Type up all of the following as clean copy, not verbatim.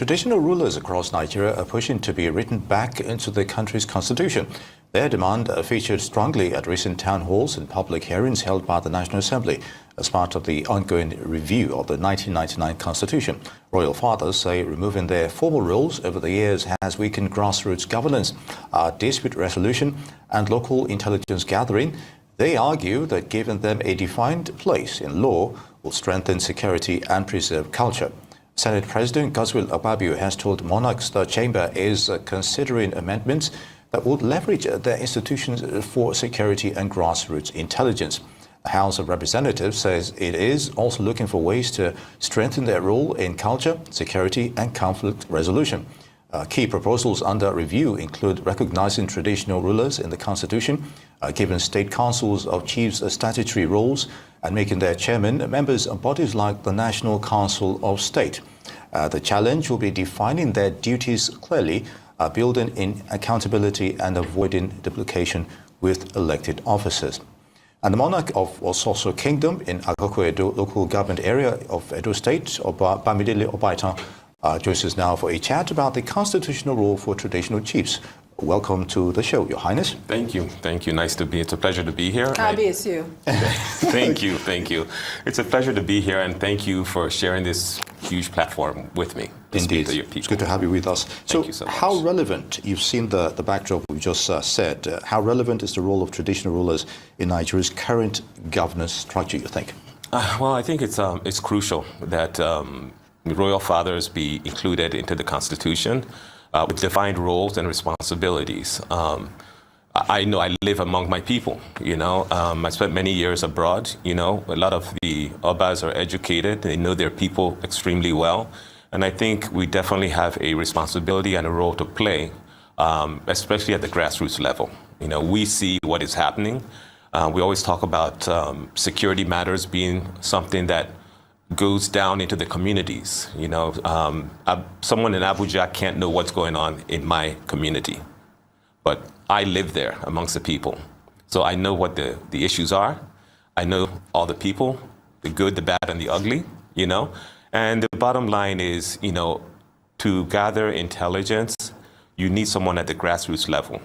Traditional rulers across Nigeria are pushing to be written back into the country's constitution. Their demand featured strongly at recent town halls and public hearings held by the National Assembly as part of the ongoing review of the 1999 constitution. Royal fathers say removing their formal roles over the years has weakened grassroots governance, dispute resolution and local intelligence gathering. They argue that giving them a defined place in law will strengthen security and preserve culture. Senate President Godswill Akpabio has told monarchs the chamber is considering amendments that would leverage their institutions for security and grassroots intelligence. The House of Representatives says it is also looking for ways to strengthen their role in culture, security and conflict resolution. Key proposals under review include recognizing traditional rulers in the Constitution, giving state councils of chiefs statutory roles, and making their chairmen members of bodies like the National Council of State. The challenge will be defining their duties clearly, building in accountability and avoiding duplication with elected officers. And the monarch of Ososo Kingdom in Akoko-Edo local government area of Edo State, Oba Bamidele Obaita, joins us now for a chat about the constitutional role for traditional chiefs. Welcome to the show, Your Highness. Thank you. Thank you. Nice to be. It's a pleasure to be here. It's you. Thank you. Thank you. It's a pleasure to be here, and thank you for sharing this huge platform with me. Indeed. It's good to have you with us. Thank you so much. How relevant, you've seen the backdrop we just said, how relevant is the role of traditional rulers in Nigeria's current governance structure, you think? Well, I think it's crucial that royal fathers be included into the Constitution with defined roles and responsibilities. I know I live among my people, I spent many years abroad, a lot of the Obas are educated, they know their people extremely well. And I think we definitely have a responsibility and a role to play, especially at the grassroots level. We see what is happening. We always talk about security matters being something that goes down into the communities. Someone in Abuja can't know what's going on in my community, but I live there amongst the people. So I know what the issues are. I know all the people, the good, the bad, and the ugly, And the bottom line is, to gather intelligence, you need someone at the grassroots level.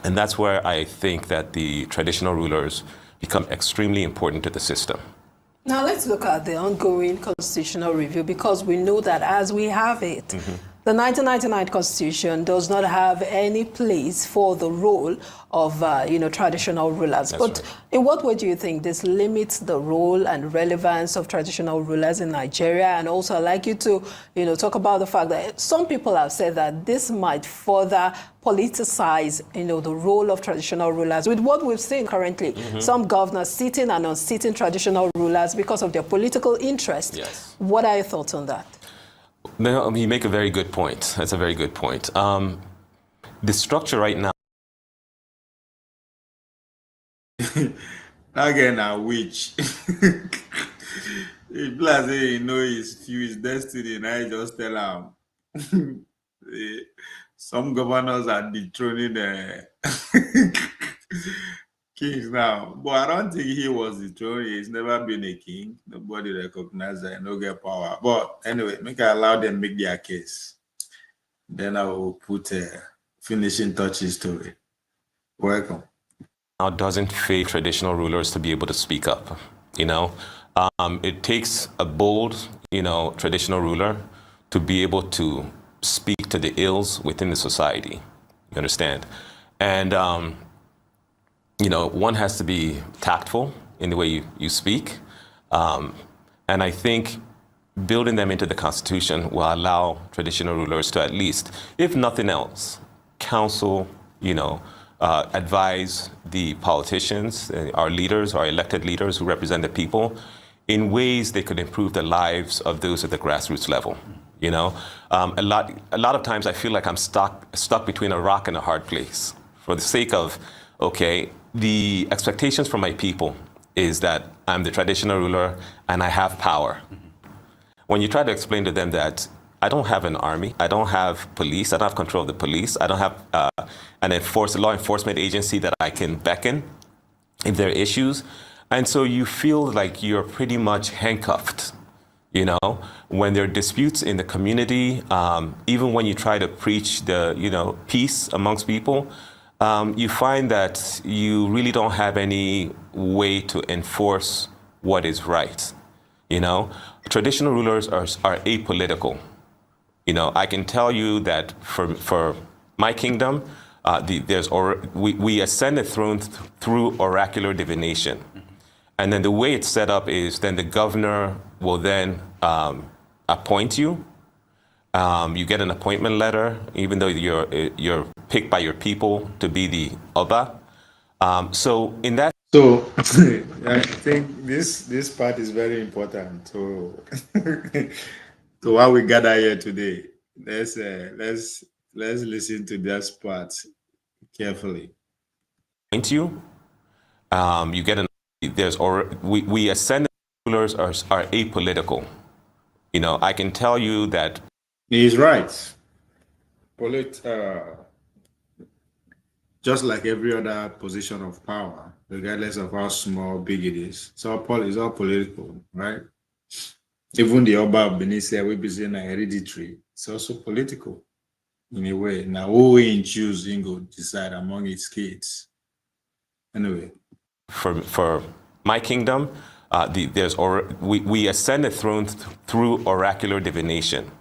And that's where I think that the traditional rulers become extremely important to the system. Now let's look at the ongoing constitutional review, because we know that as we have it, the 1999 Constitution does not have any place for the role of, traditional rulers. That's but right. In what way do you think this limits the role and relevance of traditional rulers in Nigeria? And also I'd like you to, talk about the fact that some people have said that this might further politicize, the role of traditional rulers. With what we've seen currently, some governors sitting and unsitting traditional rulers because of their political interest. Yes. What are your thoughts on that? No, you make a very good point. That's a very good point. The structure right now. Again, a witch. If Blase his destiny, and I just tell him some governors are dethroning kings now. But I don't think he was dethroned. He's never been a king. Nobody recognizes that, no get power. But anyway, make I allow them make their case. Then I will put finishing touches to it. Welcome. Now doesn't favor traditional rulers to be able to speak up. It takes a bold, traditional ruler to be able to speak to the ills within the society. You understand? And one has to be tactful in the way you speak. And I think building them into the Constitution will allow traditional rulers to at least, if nothing else, counsel, advise the politicians, our leaders, our elected leaders who represent the people in ways they could improve the lives of those at the grassroots level. A lot of times I feel like I'm stuck between a rock and a hard place for the sake of, the expectations from my people is that I'm the traditional ruler and I have power. When you try to explain to them that I don't have an army, I don't have police, I don't have control of the police, I don't have a law enforcement agency that I can beckon if there are issues. And so you feel like you're pretty much handcuffed, You know, when there are disputes in the community, even when you try to preach the, peace amongst people, you find that you really don't have any way to enforce what is right. You know, traditional rulers are apolitical. You know, I can tell you that for my kingdom, we ascend the throne through oracular divination. And then the way it's set up is then the governor will then appoint you. You get an appointment letter, even though you're picked by your people to be the Oba. So I think this part is very important to to why we gather here today. Let's listen to this part carefully. Appoint you. You get an we ascend rulers are apolitical. You know, I can tell you that He's right. Just like every other position of power, regardless of how small, big it is, it's all political, right? Even the Oba of Benin we be saying hereditary, it's also political in a way. Now, who we choose, go decide among its kids. Anyway. For my kingdom, we ascend the throne through oracular divination.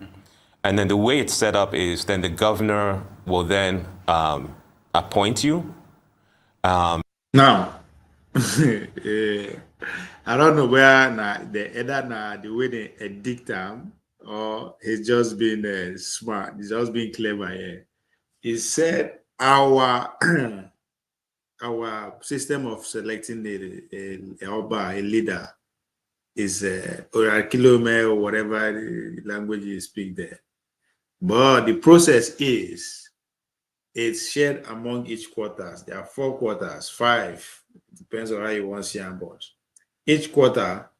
And then the way it's set up is then the governor will then appoint you. Now, I don't know where the way they edict him, or he's just been smart, he's just been clever here. He said our our system of selecting a leader is oracular or whatever language you speak there. But the process is, it's shared among each quarters. There are 4 quarters, 5, depends on how you want to see on board. Each quarter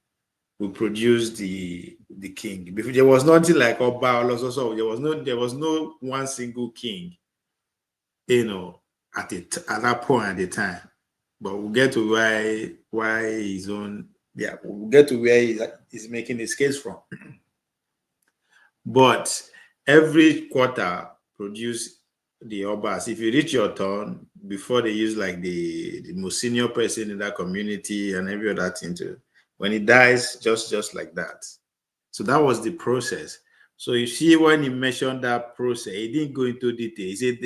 will produce the king. Before, there was nothing like Oba Oloso. There was no one single king, at that point at the time. But we'll get to why his own, we'll get to where he's making his case from. But every quarter produce the Obas. If you reach your turn, before they use like the most senior person in that community and every other thing too. When he dies, just like that. So that was the process. So you see when he mentioned that process, he didn't go into detail. He said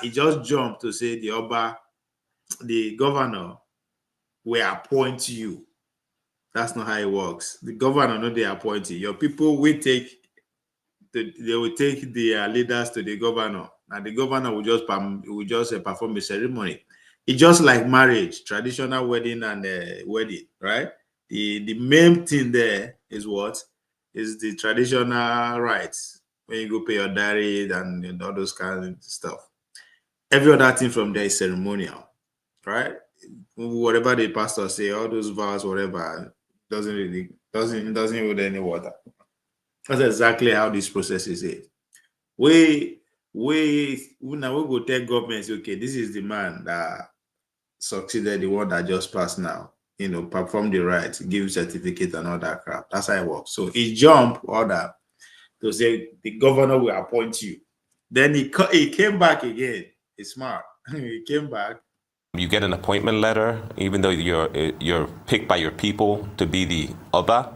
he just jumped to say the Oba, the governor will appoint you. That's not how it works. The governor, not they appoint you. Your people will take their leaders to the governor, and the governor will just perform a ceremony. It's just like marriage, traditional wedding and wedding, right? The main thing there is what is the traditional rites when you go pay your dowry and all those kinds of stuff. Every other thing from there is ceremonial, right? Whatever the pastor say, all those vows, whatever, doesn't hold any water. That's exactly how this process is. We now we go tell governments, okay, this is the man that succeeded, the one that just passed now, perform the right, give certificate and all that crap. That's how it works. So he jumped order to say the governor will appoint you. Then he came back again. He's smart. He came back. You get an appointment letter, even though you're picked by your people to be the Oba.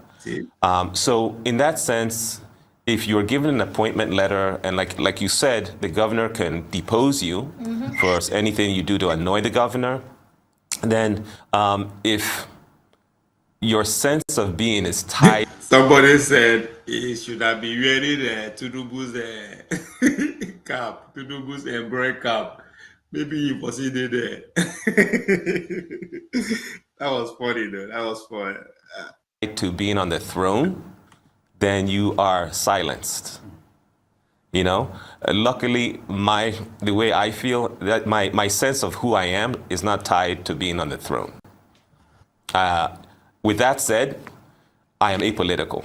So in that sense, if you're given an appointment letter, and like you said, the governor can depose you for anything you do to annoy the governor, then if your sense of being is tied... Somebody said he should have been wearing Tudubu's cap, Tudubu's embroidered cap. Maybe he proceeded there. That was funny, though. That was fun. To being on the throne, then you are silenced. Luckily, the way I feel, that my sense of who I am is not tied to being on the throne. With that said, I am apolitical.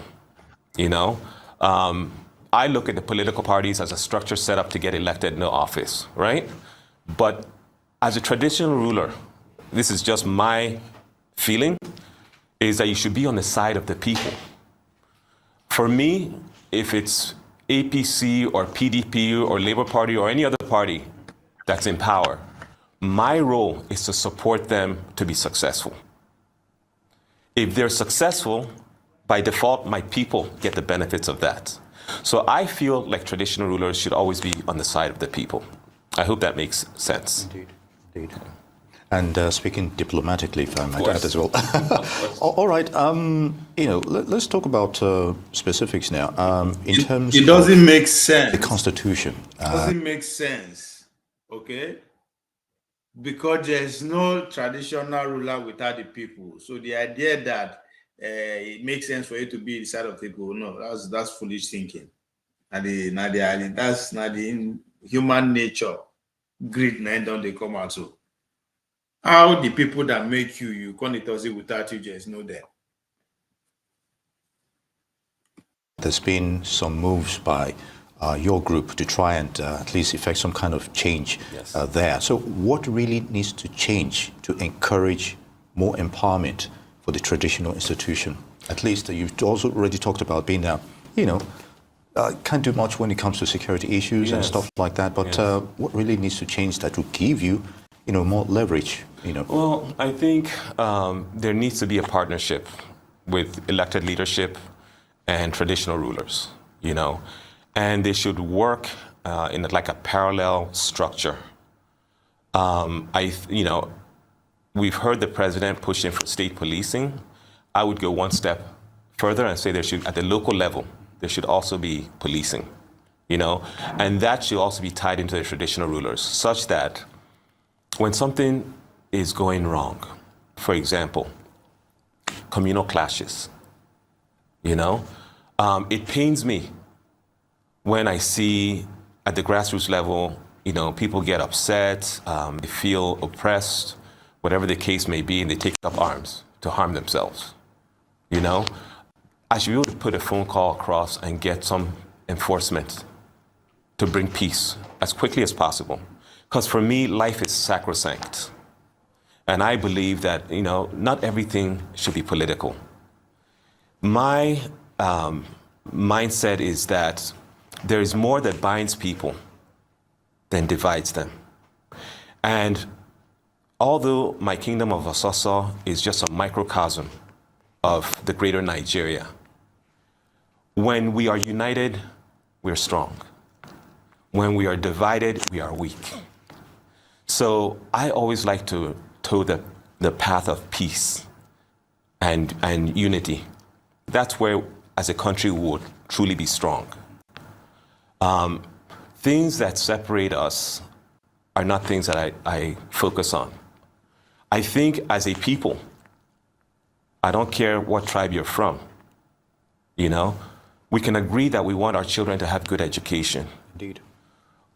I look at the political parties as a structure set up to get elected in the office, right? But as a traditional ruler, this is just my feeling, is that you should be on the side of the people. For me, if it's APC or PDP or Labour Party or any other party that's in power, my role is to support them to be successful. If they're successful, by default, my people get the benefits of that. So I feel like traditional rulers should always be on the side of the people. I hope that makes sense. Indeed. And speaking diplomatically, if I might add as well. All right. Let's talk about specifics now. In terms, it doesn't make sense. The Constitution. It doesn't make sense. Okay. Because there's no traditional ruler without the people. So the idea that it makes sense for you to be the side of the people, no, that's foolish thinking. That's not the human nature. Greed, don't they come out so? How the people that make you can't tell it without you just know that. There's been some moves by your group to try and at least effect some kind of change there. So what really needs to change to encourage more empowerment for the traditional institution? At least you've also already talked about being can't do much when it comes to security issues and stuff like that. But what really needs to change that will give you, more leverage? Well, I think there needs to be a partnership with elected leadership and traditional rulers, and they should work in like a parallel structure. We've heard the president pushing for state policing. I would go one step further and say there should, at the local level, there should also be policing, and that should also be tied into the traditional rulers, such that when something is going wrong, for example, communal clashes, it pains me when I see at the grassroots level, people get upset, they feel oppressed, whatever the case may be, and they take up arms to harm themselves. I should be able to put a phone call across and get some enforcement to bring peace as quickly as possible. Because for me, life is sacrosanct. And I believe that, not everything should be political. My mindset is that there is more that binds people than divides them. And although my kingdom of Ososo is just a microcosm of the greater Nigeria, when we are united, we're strong. When we are divided, we are weak. So I always like to toe the path of peace and unity. That's where, as a country, we would truly be strong. Things that separate us are not things that I focus on. I think as a people, I don't care what tribe you're from, we can agree that we want our children to have good education. Indeed.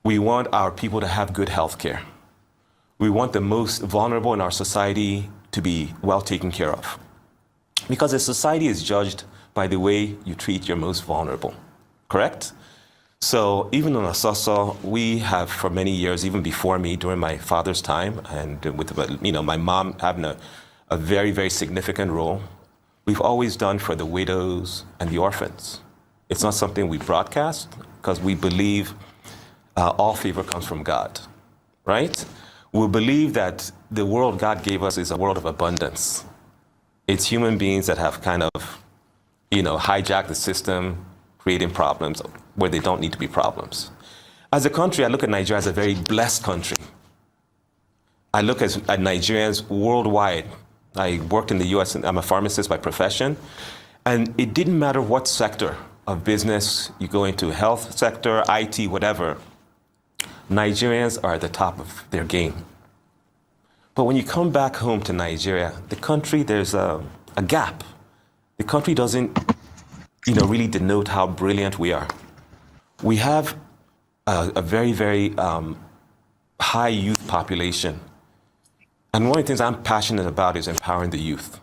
We want our people to have good health care. We want the most vulnerable in our society to be well taken care of. Because a society is judged by the way you treat your most vulnerable, correct? So even in Ososo, we have for many years, even before me, during my father's time, and with my mom having a very, very significant role, we've always done for the widows and the orphans. It's not something we broadcast because we believe all favor comes from God, right? We believe that the world God gave us is a world of abundance. It's human beings that have kind of, hijacked the system, creating problems where they don't need to be problems. As a country, I look at Nigeria as a very blessed country. I look at Nigerians worldwide. I worked in the US, and I'm a pharmacist by profession, and it didn't matter what sector of business you go into, health sector, IT, whatever, Nigerians are at the top of their game. But when you come back home to Nigeria, the country, there's a gap. The country doesn't, really denote how brilliant we are. We have a very, very high youth population. And one of the things I'm passionate about is empowering the youth.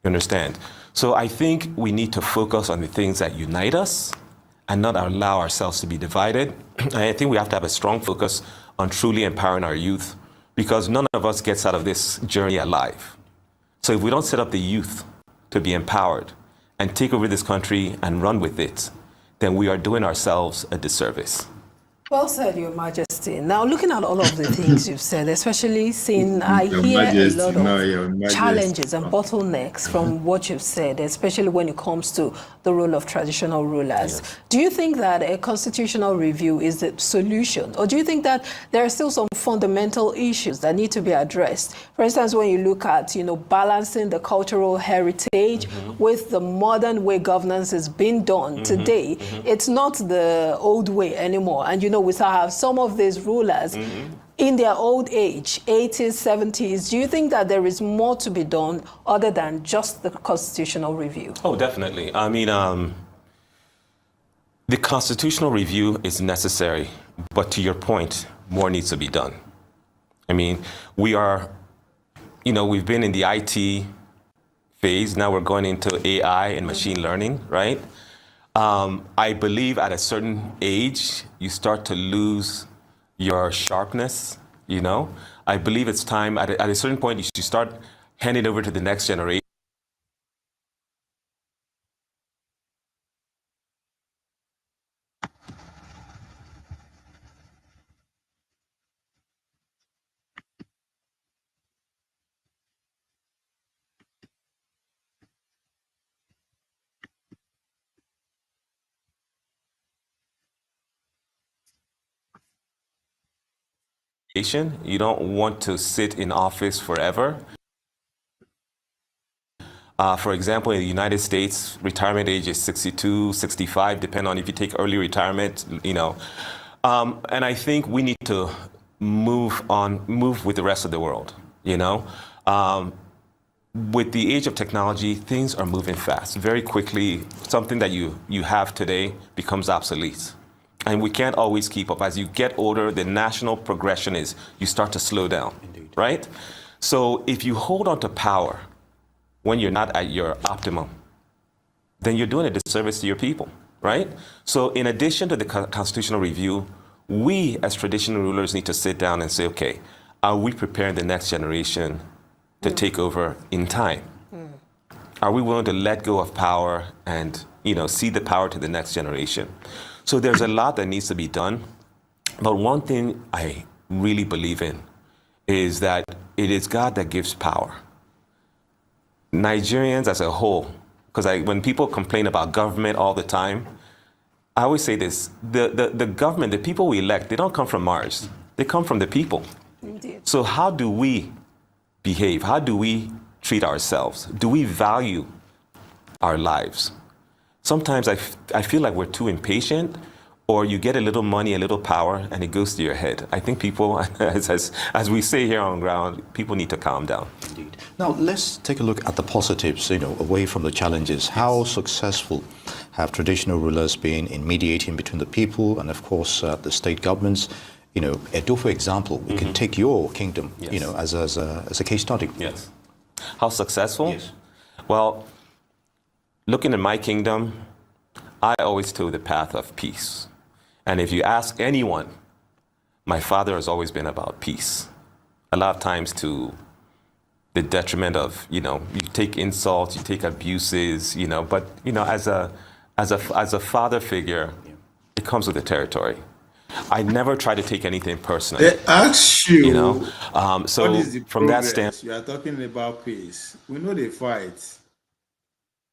You understand? So I think we need to focus on the things that unite us and not allow ourselves to be divided. And I think we have to have a strong focus on truly empowering our youth, because none of us gets out of this journey alive. So if we don't set up the youth to be empowered and take over this country and run with it, then we are doing ourselves a disservice. Well said, Your Majesty. Now, looking at all of the things you've said, especially seeing, I Your hear Majesty, a lot no, of Your Majesty. challenges and bottlenecks from what you've said, especially when it comes to the role of traditional rulers. Yes. Do you think that a constitutional review is the solution? Or do you think that there are still some fundamental issues that need to be addressed? For instance, when you look at, balancing the cultural heritage with the modern way governance is being done today, it's not the old way anymore. And, we still have some of these rulers in their old age, 80s, 70s. Do you think that there is more to be done other than just the constitutional review? Oh, definitely. I mean, the constitutional review is necessary, but to your point, more needs to be done. I mean, we've been in the IT phase, now we're going into AI and machine learning, right? I believe at a certain age, you start to lose your sharpness, I believe it's time, at a certain point, you should start handing over to the next generation. You don't want to sit in office forever. For example, in the United States, retirement age is 62, 65, depending on if you take early retirement, And I think we need to move with the rest of the world, With the age of technology, things are moving fast, very quickly. Something that you have today becomes obsolete. And we can't always keep up. As you get older, the national progression is you start to slow down, Indeed. Right? So if you hold on to power when you're not at your optimum, then you're doing a disservice to your people, right? So in addition to the constitutional review, we as traditional rulers need to sit down and say, okay, are we preparing the next generation to take over in time? Are we willing to let go of power and, cede the power to the next generation? So there's a lot that needs to be done. But one thing I really believe in is that it is God that gives power. Nigerians as a whole, because when people complain about government all the time, I always say this, the government, the people we elect, they don't come from Mars. They come from the people. Indeed. So how do we behave? How do we treat ourselves? Do we value our lives? Sometimes I feel like we're too impatient, or you get a little money, a little power, and it goes to your head. I think people, as we say here on ground, people need to calm down. Indeed. Now, let's take a look at the positives, away from the challenges. How successful have traditional rulers been in mediating between the people and, of course, the state governments? Edo, for example, we can take your kingdom, Yes. as a case study. Yes. How successful? Yes. Well, looking at my kingdom, I always took the path of peace. And if you ask anyone, my father has always been about peace. A lot of times to the detriment of, you take insults, you take abuses, but, as a father figure, it comes with the territory. I never try to take anything personally. They ask you, So what is the from that progress? standpoint, You are talking about peace. We know they fight.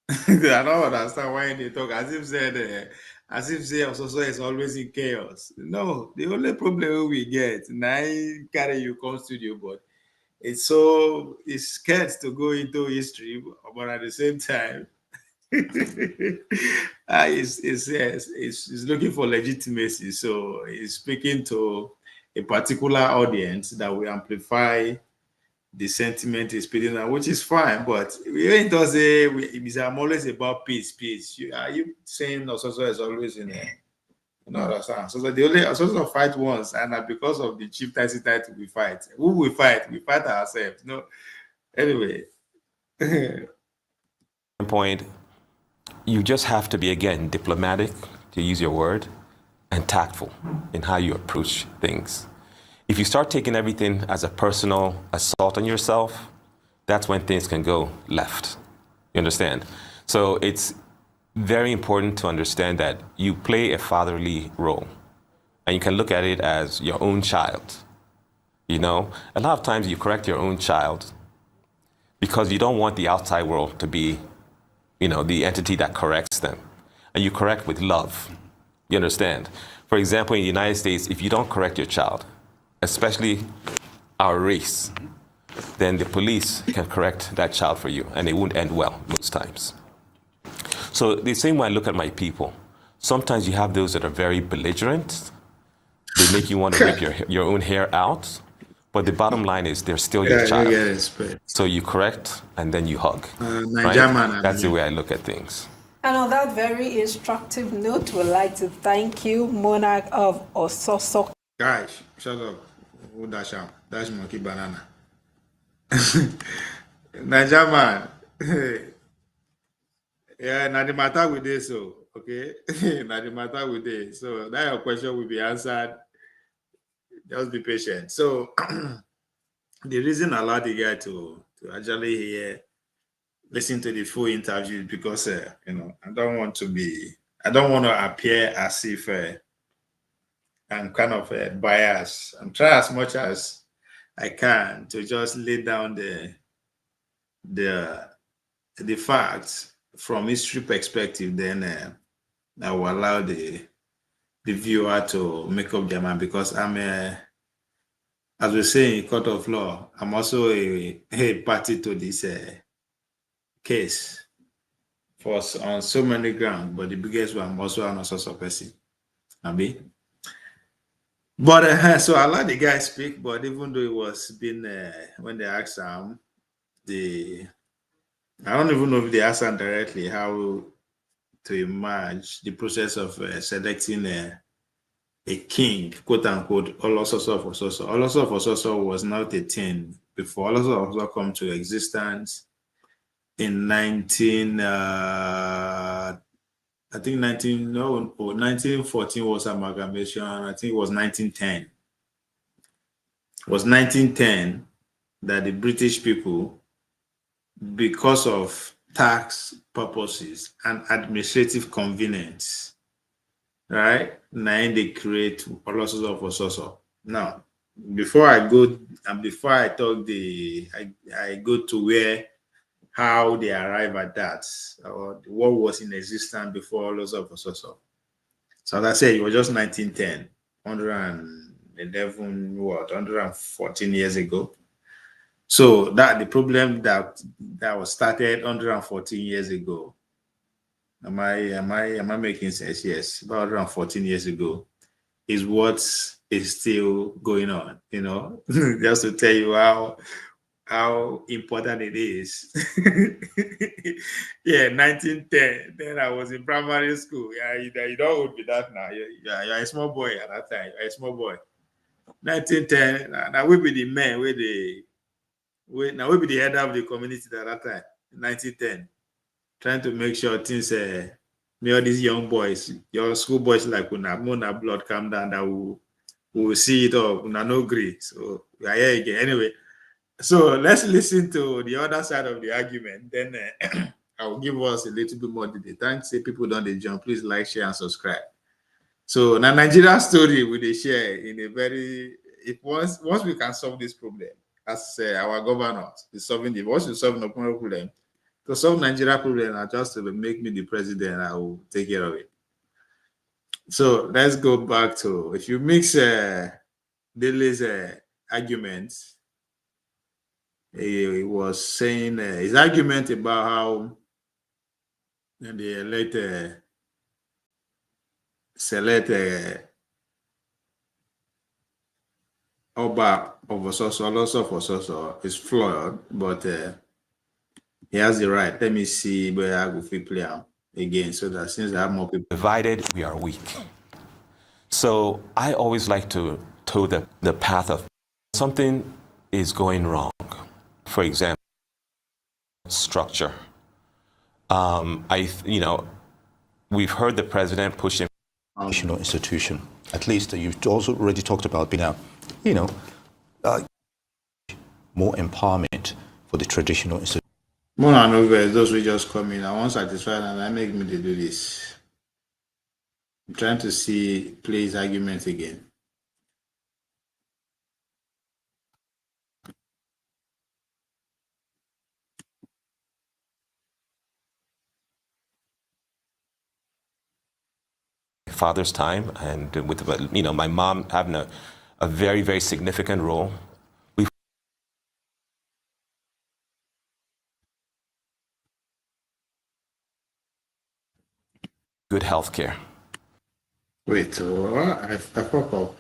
I don't understand why they talk as if say Ososo is always in chaos. No, the only problem we get now carry you come studio, but it's scared to go into history, but at the same time, it's looking for legitimacy. So it's speaking to a particular audience that will amplify the sentiment is speaking, which is fine. But we ain't to say I'm always about peace. Are you saying Ososo is always in there? Understand? So the only Ososo fight once, and because of the chieftaincy title we fight. Who we fight? We fight ourselves. Anyway. point, you just have to be, again, diplomatic, to use your word, and tactful in how you approach things. If you start taking everything as a personal assault on yourself, that's when things can go left. You understand? So it's very important to understand that you play a fatherly role, and you can look at it as your own child. You know, a lot of times you correct your own child because you don't want the outside world to be, you know, the entity that corrects them. And you correct with love. You understand? For example, in the United States, if you don't correct your child, especially our race, then the police can correct that child for you, and it won't end well most times. So the same way I look at my people, sometimes you have those that are very belligerent. They make you want to rip your own hair out. But the bottom line is they're still your child. So you correct and then you hug. Right? That's the way I look at things. And on that very instructive note, we'd like to thank you, Monarch of Ososo. Guys, shut up. Who dash out? Dash monkey banana. Niger yeah, now the matter with this, so okay. Now the matter with this. So that your question will be answered. Just be patient. So the reason I allowed the guy to actually hear, listen to the full interview because you know, I don't want to appear as if I'm kind of biased. I'm trying as much as I can to just lay down the facts from history perspective. Then I will allow the viewer to make up their mind, because I'm as we say in court of law, I'm also a party to this case on so many grounds, but the biggest one, I'm also an Ososo person. Abi. But so I let the guy speak, but even though it was been when they asked him, I don't even know if they asked him directly how to emerge the process of selecting a king, quote unquote, Oloso of Ososo. Oloso of Ososo was not a thing before. Oloso of Ososo come to existence in 1914 was amalgamation. I think it was 1910. It was 1910 that the British people, because of tax purposes and administrative convenience, right? Now they create Oloso of Ososo. Now, before I go and before I talk I go to how they arrive at that, or what was in existence before Oloso of Ososo. So as I said, it was just 1910, 114 years ago. So that the problem that was started 114 years ago. Am I making sense? Yes, about 114 years ago is what is still going on. You know, just to tell you how important it is. Yeah, 1910. Then I was in primary school. Yeah, you don't would be that now. You're a small boy at that time. You're a small boy. 1910. Now we be the men we be the head of the community at that time. 1910, trying to make sure things. All these young boys, your school boys like una blood calm down. That will see it all. Una no agree. So we are here again. Anyway. So let's listen to the other side of the argument. Then I will give us a little bit more detail. Thanks. If people don't jump, please like, share, and subscribe. So now Nigeria story we they share in a very. If once we can solve this problem, as our governors is solving once you solve the problem, to solve Nigeria problem, I just to make me the president. I will take care of it. So let's go back to, if you mix Dele's arguments. He was saying his argument about how they select Oba of Ososo, Oloso of Ososo is flawed, but he has the right. Let me see where I will play out again, so that since I have more people. Divided, we are weak. So I always like to toe the path of something is going wrong. For example, structure. We've heard the president pushing National institution. At least you've also already talked about being more empowerment for the traditional institution. More and over, those who just come in, I want satisfied and I make me to do this. I'm trying to see Play's argument again. Father's time, and with my mom having a very, very significant role. Good health care. Wait, I fuck up.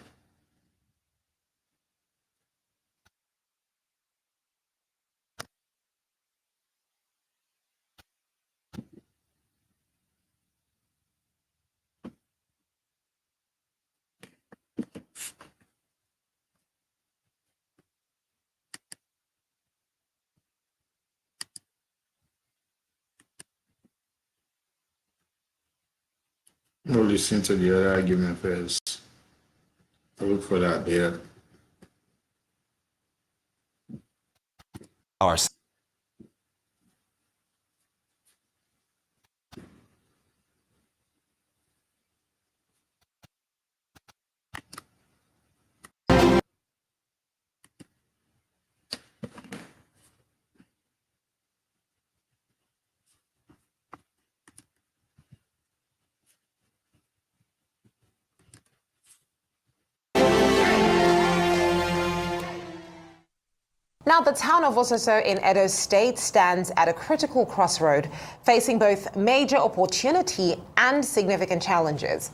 We'll listen to the other argument first. I'll look for that there. Our Now, the town of Ososo in Edo State stands at a critical crossroad, facing both major opportunity and significant challenges.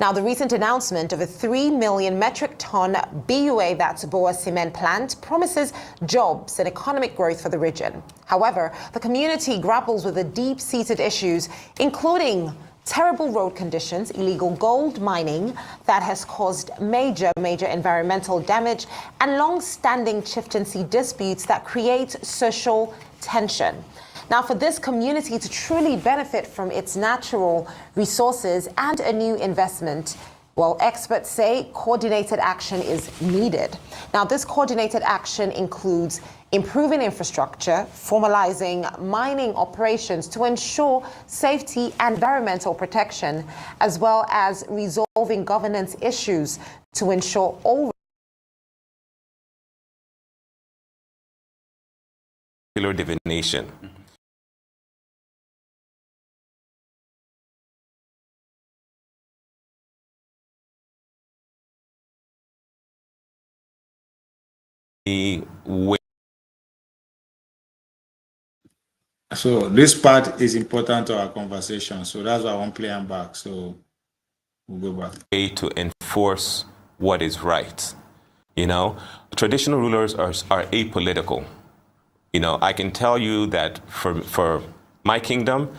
Now, the recent announcement of a 3 million metric ton BUA Vatsuboa cement plant promises jobs and economic growth for the region. However, the community grapples with the deep-seated issues, including terrible road conditions, illegal gold mining that has caused major environmental damage, and long-standing chieftaincy disputes that create social tension. Now, for this community to truly benefit from its natural resources and a new investment, well, experts say coordinated action is needed. Now, this coordinated action includes improving infrastructure, formalizing mining operations to ensure safety and environmental protection, as well as resolving governance issues to ensure all divination. So this part is important to our conversation. So that's why I want to play them back. So we'll go back. To enforce what is right. Traditional rulers are apolitical. I can tell you that for my kingdom,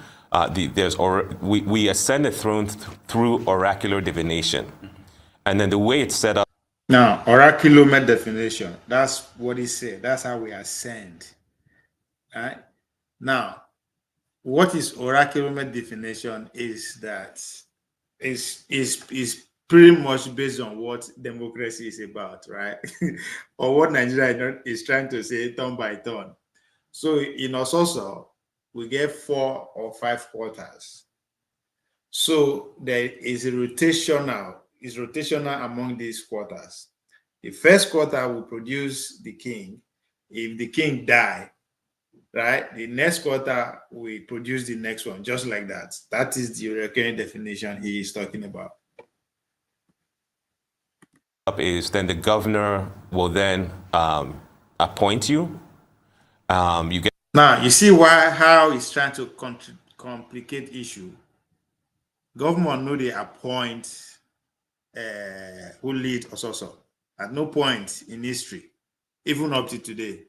we ascend the throne through oracular divination. And then the way it's set up. Now, oracular definition, that's what he said. That's how we ascend. All right? Now, what is oracular definition is that is pretty much based on what democracy is about, right? Or what Nigeria is trying to say turn by turn. So in Ososo, we get 4 or 5 quarters. So there is rotational among these quarters. The first quarter will produce the king. If the king die, right, the next quarter we produce the next one, just like that. That is the recurring definition he is talking about. Is then the governor will then appoint you. You get now. You see how he's trying to complicate issue. Government know they appoint who lead Ososo. At no point in history, even up to today.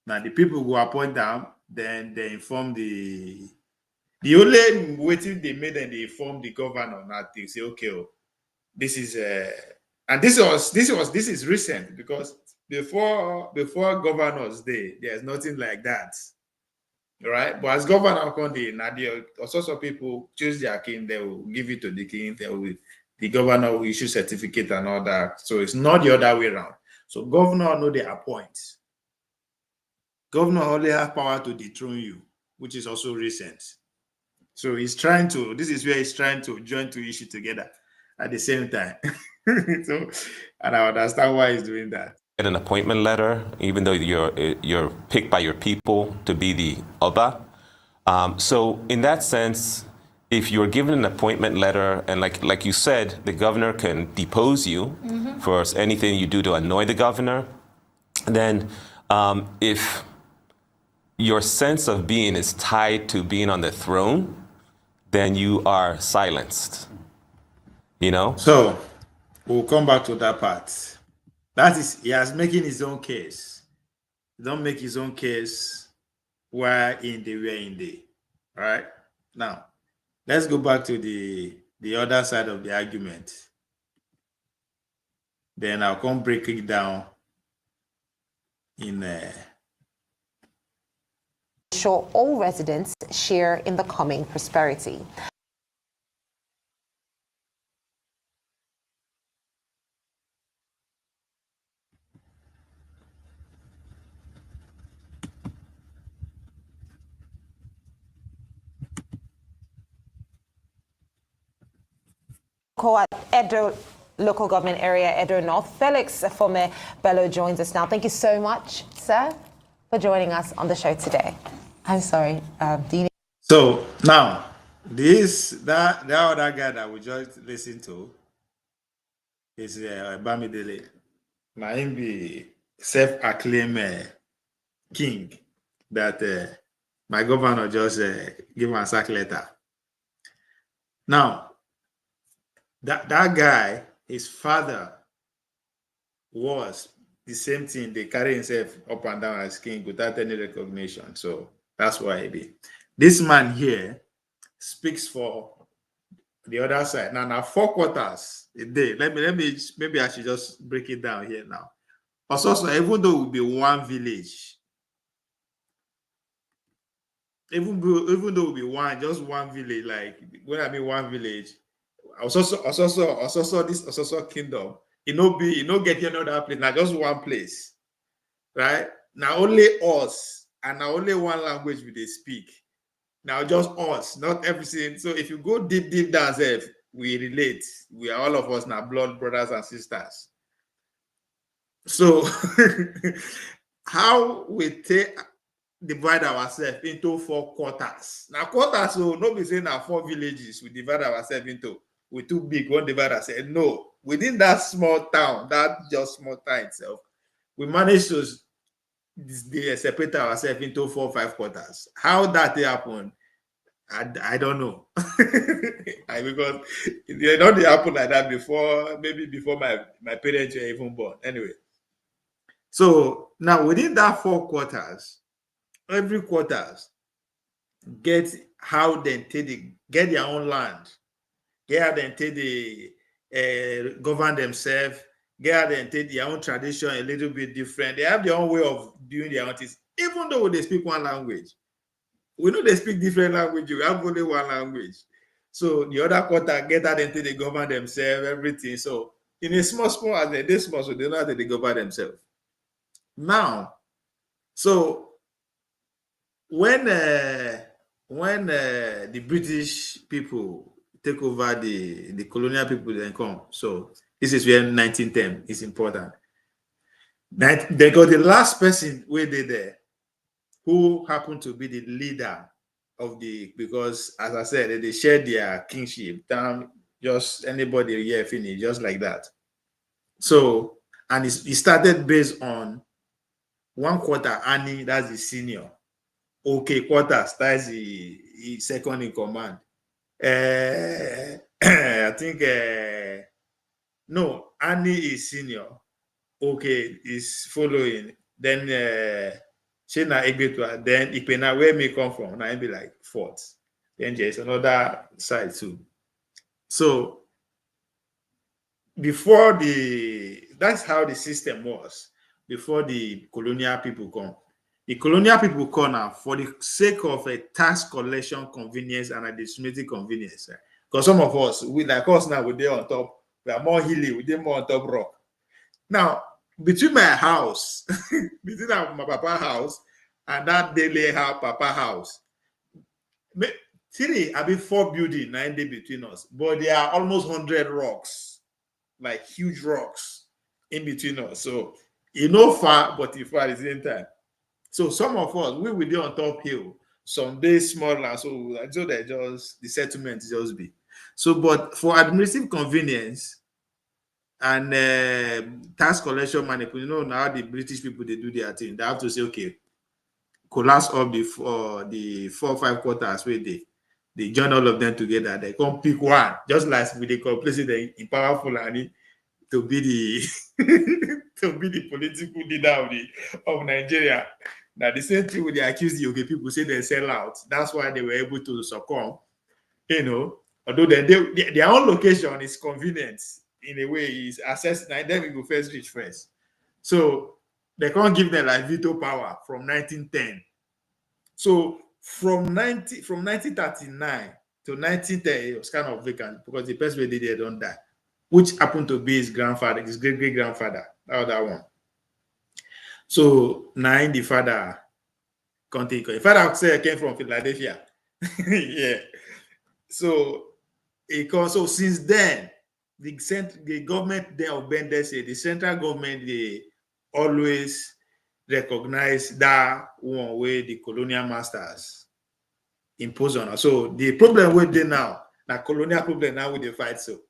Now the people who appoint them, then they inform the only waiting they made, and they inform the governor. Now they say, okay, oh, this is and this is recent, because before Governor's Day, there's nothing like that, right? But as governor Conde, now the Ososo people choose their king, they will give it to the king. The governor will issue certificate and all that. So it's not the other way around. So governor know they appoint. governor only has power to dethrone you, which is also recent. So he's trying to, this is where he's trying to join two issues together at the same time. So, and I understand why he's doing that. Get an appointment letter, even though you're picked by your people to be the Oba. So in that sense, if you're given an appointment letter, and like you said, the governor can depose you for anything you do to annoy the governor, then if your sense of being is tied to being on the throne, then you are silenced. You know? So we'll come back to that part. That is, he has making his own case. Don't make his own case where in the where in the. All right. Now, let's go back to the other side of the argument. Then I'll come break it down in ensure all residents share in the coming prosperity. Akoko-Edo local government area, Edo North. Felix Fome Bello joins us now. Thank you so much, sir, for joining us on the show today. I'm sorry, Dean. So now, that other guy that we just listened to is Bamidele. Now him be self-acclaimed king that my governor just give him a sack letter. Now, that guy, his father was the same thing. They carry himself up and down as king without any recognition. So that's why he be. This man here speaks for the other side. Now 4 quarters a day. Maybe I should just break it down here now. Also, even though it will be one village, even though it will be just one village, like when I mean one village, also this Ososo kingdom, it no get any other place, not just one place, right? Now only us, and now only one language we they speak. Now just us, not everything. So if you go deep down, we relate. We are all of us now blood brothers and sisters. So how we divide ourselves into 4 quarters. Now quarters, so nobody saying now 4 villages we divide ourselves into. We're too big, one divide ourselves. No, within that small town, that just small town itself, we managed to separate ourselves into 4 or 5 quarters. How that happened, I don't know. Because it don't happen like that before, maybe before my parents were even born. Anyway, so now within that 4 quarters, every quarters get how they get their own land, get how they govern themselves, get how they their own tradition a little bit different. They have their own way of doing their own things, even though they speak one language. We know they speak different languages. We have only one language. So the other quarter get how they govern themselves, everything. So in a small as they small, so they know how they govern themselves. Now, so when the British people take over the colonial people, then come. So this is where 1910 is important. They got the last person where they there, who happened to be the leader of because as I said, they shared their kingship down, just anybody here finish, just like that. So, and it started based on 1 quarter, Anni, that's the senior. Okhe quarters, that's the second in command. I think, no, Anni is senior. Okhe is following. Then Egbetua, then Ikpena, where may come from, now be like 4th. Then there's another side too. So before that's how the system was before the colonial people come. The colonial people come now for the sake of a tax collection convenience and administrative convenience. Because some of us, like us now, we're there on top, we are more hilly, we're more on top rock. Now, between my house, between my papa's house and that daily house, Papa house. Three, I mean 4 buildings 9 days between us, but there are almost 100 rocks, like huge rocks in between us. So you know far, but you far at the same time. So some of us, we will be on top hill, some days smaller. So they just the settlement just be. So, but for administrative convenience and tax collection manipulation, you know now the British people they do their thing. They have to say, okay, collapse up the 4 or 5 quarters where they join all of them together. They come pick one, just like with the president in powerful Anni to be the to be the political leader of Nigeria. Now the same thing with the accused the Okhe people say they sell out. That's why they were able to succumb. You know, although their own location is convenient in a way, is access. Now then we go first reach first. So they can't give them like veto power from 1910. So from 1939 to 1930, it was kind of vacant because the person who did it don't die, which happened to be his grandfather, his great-great-grandfather, that one. So now the father continued. The father say came from Philadelphia. Yeah. So since then, the government then of Bende say the central government they always recognize that one way the colonial masters impose on us. So the problem with them now, the colonial problem now with the fight so.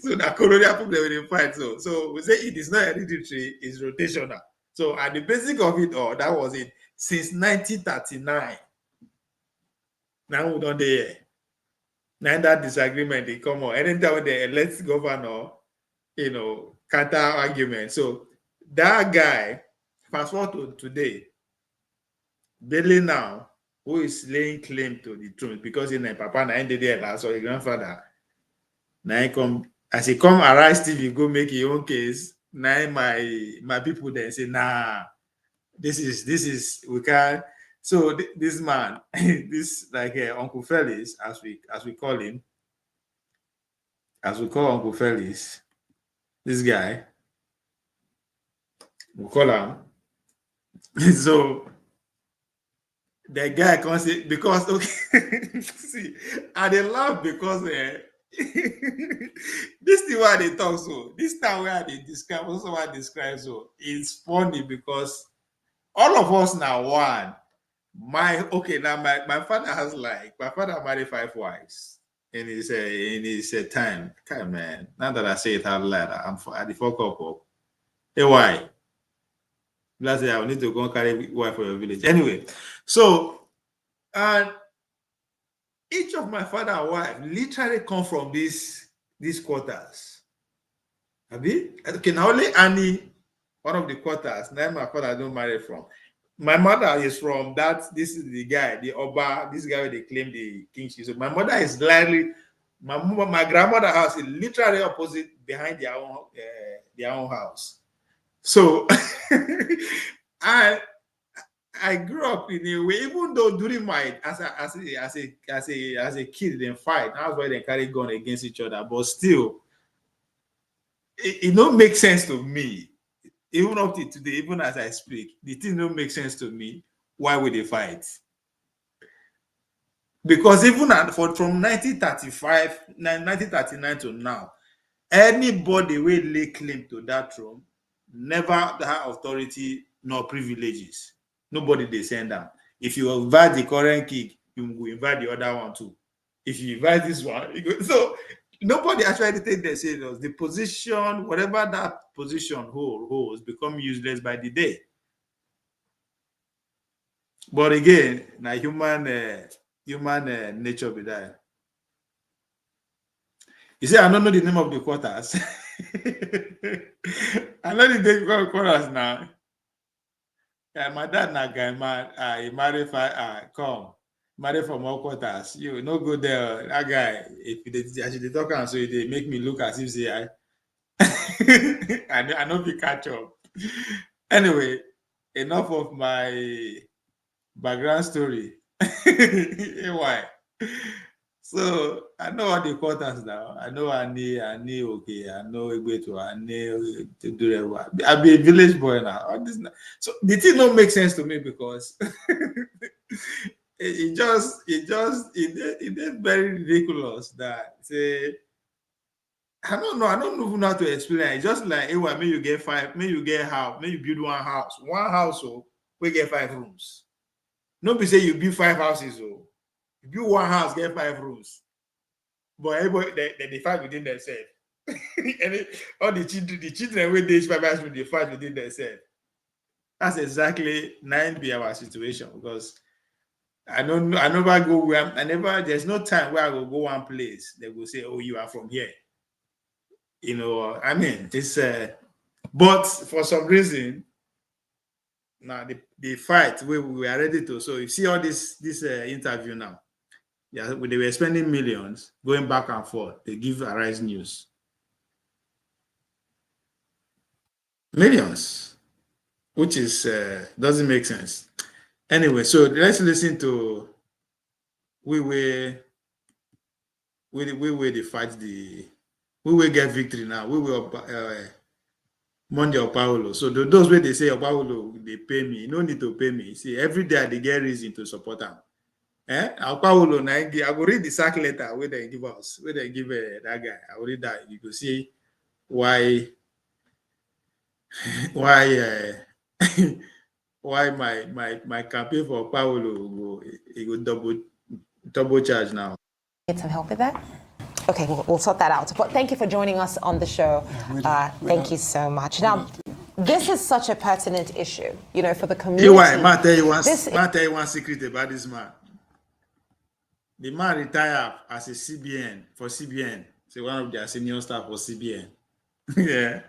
So the colonial problem with the fight so. So we say it is not hereditary, it's rotational. So at the basic of it all, that was it. Since 1939, now we don't there. Now that disagreement they come on. Anytime they elect governor, counter argument. So that guy, fast forward to today, Bailey now, who is laying claim to the throne because he's my papa, na ended there last or his grandfather. Now he come, as he come arise TV, go make your own case. Now my people then say, nah, this is we can't. So this man, this like Uncle Felix, as we call him, as we call Uncle Felix, this guy, we call him. So the guy comes because okay, see, and they laugh because this thing why they talk so. This time where they describe, also what I describe so, it's funny because all of us now one. My father has my father married 5 wives in his time. Okay, man. Now that I say it out loud, I'm at the fuck up. Hey, why? Last year I will need to go and carry wife for your village. Anyway, so and each of my father and wife literally come from these quarters. Okay, now only Anni, one of the quarters, now my father don't marry from. My mother is from that. This is the guy, the Oba. This guy they claim the kingship. So my mother is likely. My grandmother house is literally opposite behind their own house. So I grew up in a way. Even though during my as a kid they fight. That's why they carry gun against each other. But still, it don't make sense to me. Even up to today, even as I speak, the thing don't make sense to me. Why would they fight? Because even from 1939 to now, anybody will lay claim to that throne never have authority nor privileges. Nobody they send them. If you invite the current king, you will invite the other one too. If you invite this one, so nobody actually take the serious. The position, whatever that position holds, become useless by the day. But again, now human nature be that. You say, I don't know the name of the quarters. I know the name of the quarters now. Yeah, my dad na guy man. He married married from all quarters. You no go there. That guy, if they actually talk and so they make me look as if say I know the catch up. Anyway, enough of my background story. Why? So I know all the quarters now. I know Anni, Okhe, I know Egbetua, Anni, Udurevbo. I'll be a village boy now. All this now. So the thing don't make sense to me because it is very ridiculous that say I don't know even how to explain it. It's just like hey, well, may you get five, may you get house, may you build one house, so we get 5 rooms. Nobody say you build 5 houses, so you build one house, get 5 rooms. But everybody they fight within themselves. And all the children with these 5 houses, they fight within themselves. That's exactly 9 be our situation because I never go where there's no time where I will go one place. They will say, oh, you are from here. You know, I mean, this but for some reason, now the fight we are ready to. So you see all this interview now. Yeah, they were spending millions going back and forth. They give Arise News. Millions, which is doesn't make sense. Anyway, so let's listen to we will get victory now. We will Monday or Paulo. So those way they say Paulo, they pay me. No need to pay me. See, every day they get reason to support them. Paulo, I go read the sack letter where they give us, where they give that guy. I will read that. You can see why my campaign for Paulo go double charge now. Need some help with that? Okay, we'll sort that out. But thank you for joining us on the show. Thank you so much. Now, this is such a pertinent issue, you know, for the community. I'll tell you one secret about this man. The man retired as a CBN for CBN. So one of their senior staff for CBN. Yeah.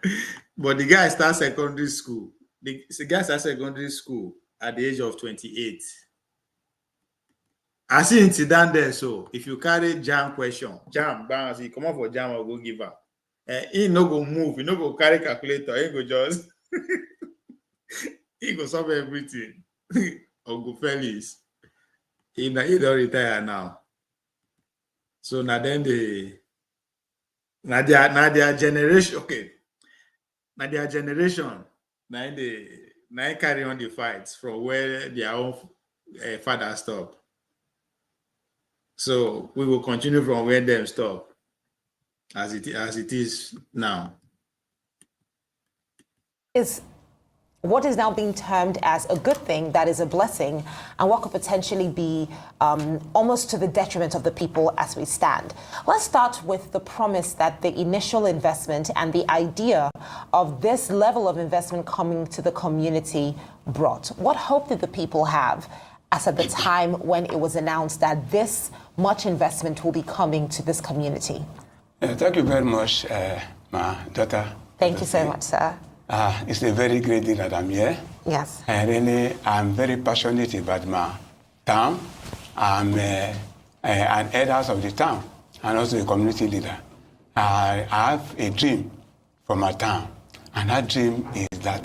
But the guy starts secondary school. The guy starts secondary school at the age of 28. I see it down there. So if you carry jam question, bounce, he come up for jam or go give up. He no go move, he no go carry calculator, he go just he go solve everything. Or go fellas. He don't retire now. So now then their generation, okay. Now their generation, now carry on the fights from where their own father stopped. So we will continue from where them stop, as it is now. Is what is now being termed as a good thing, that is a blessing, and what could potentially be almost to the detriment of the people as we stand. Let's start with the promise that the initial investment and the idea of this level of investment coming to the community brought. What hope did the people have as at the time when it was announced that this much investment will be coming to this community? Thank you very much, my daughter. Thank you so much, sir. It's a very great thing that I'm here. Yes. I'm very passionate about my town. I'm an eldest of the town and also a community leader. I have a dream for my town, and that dream is that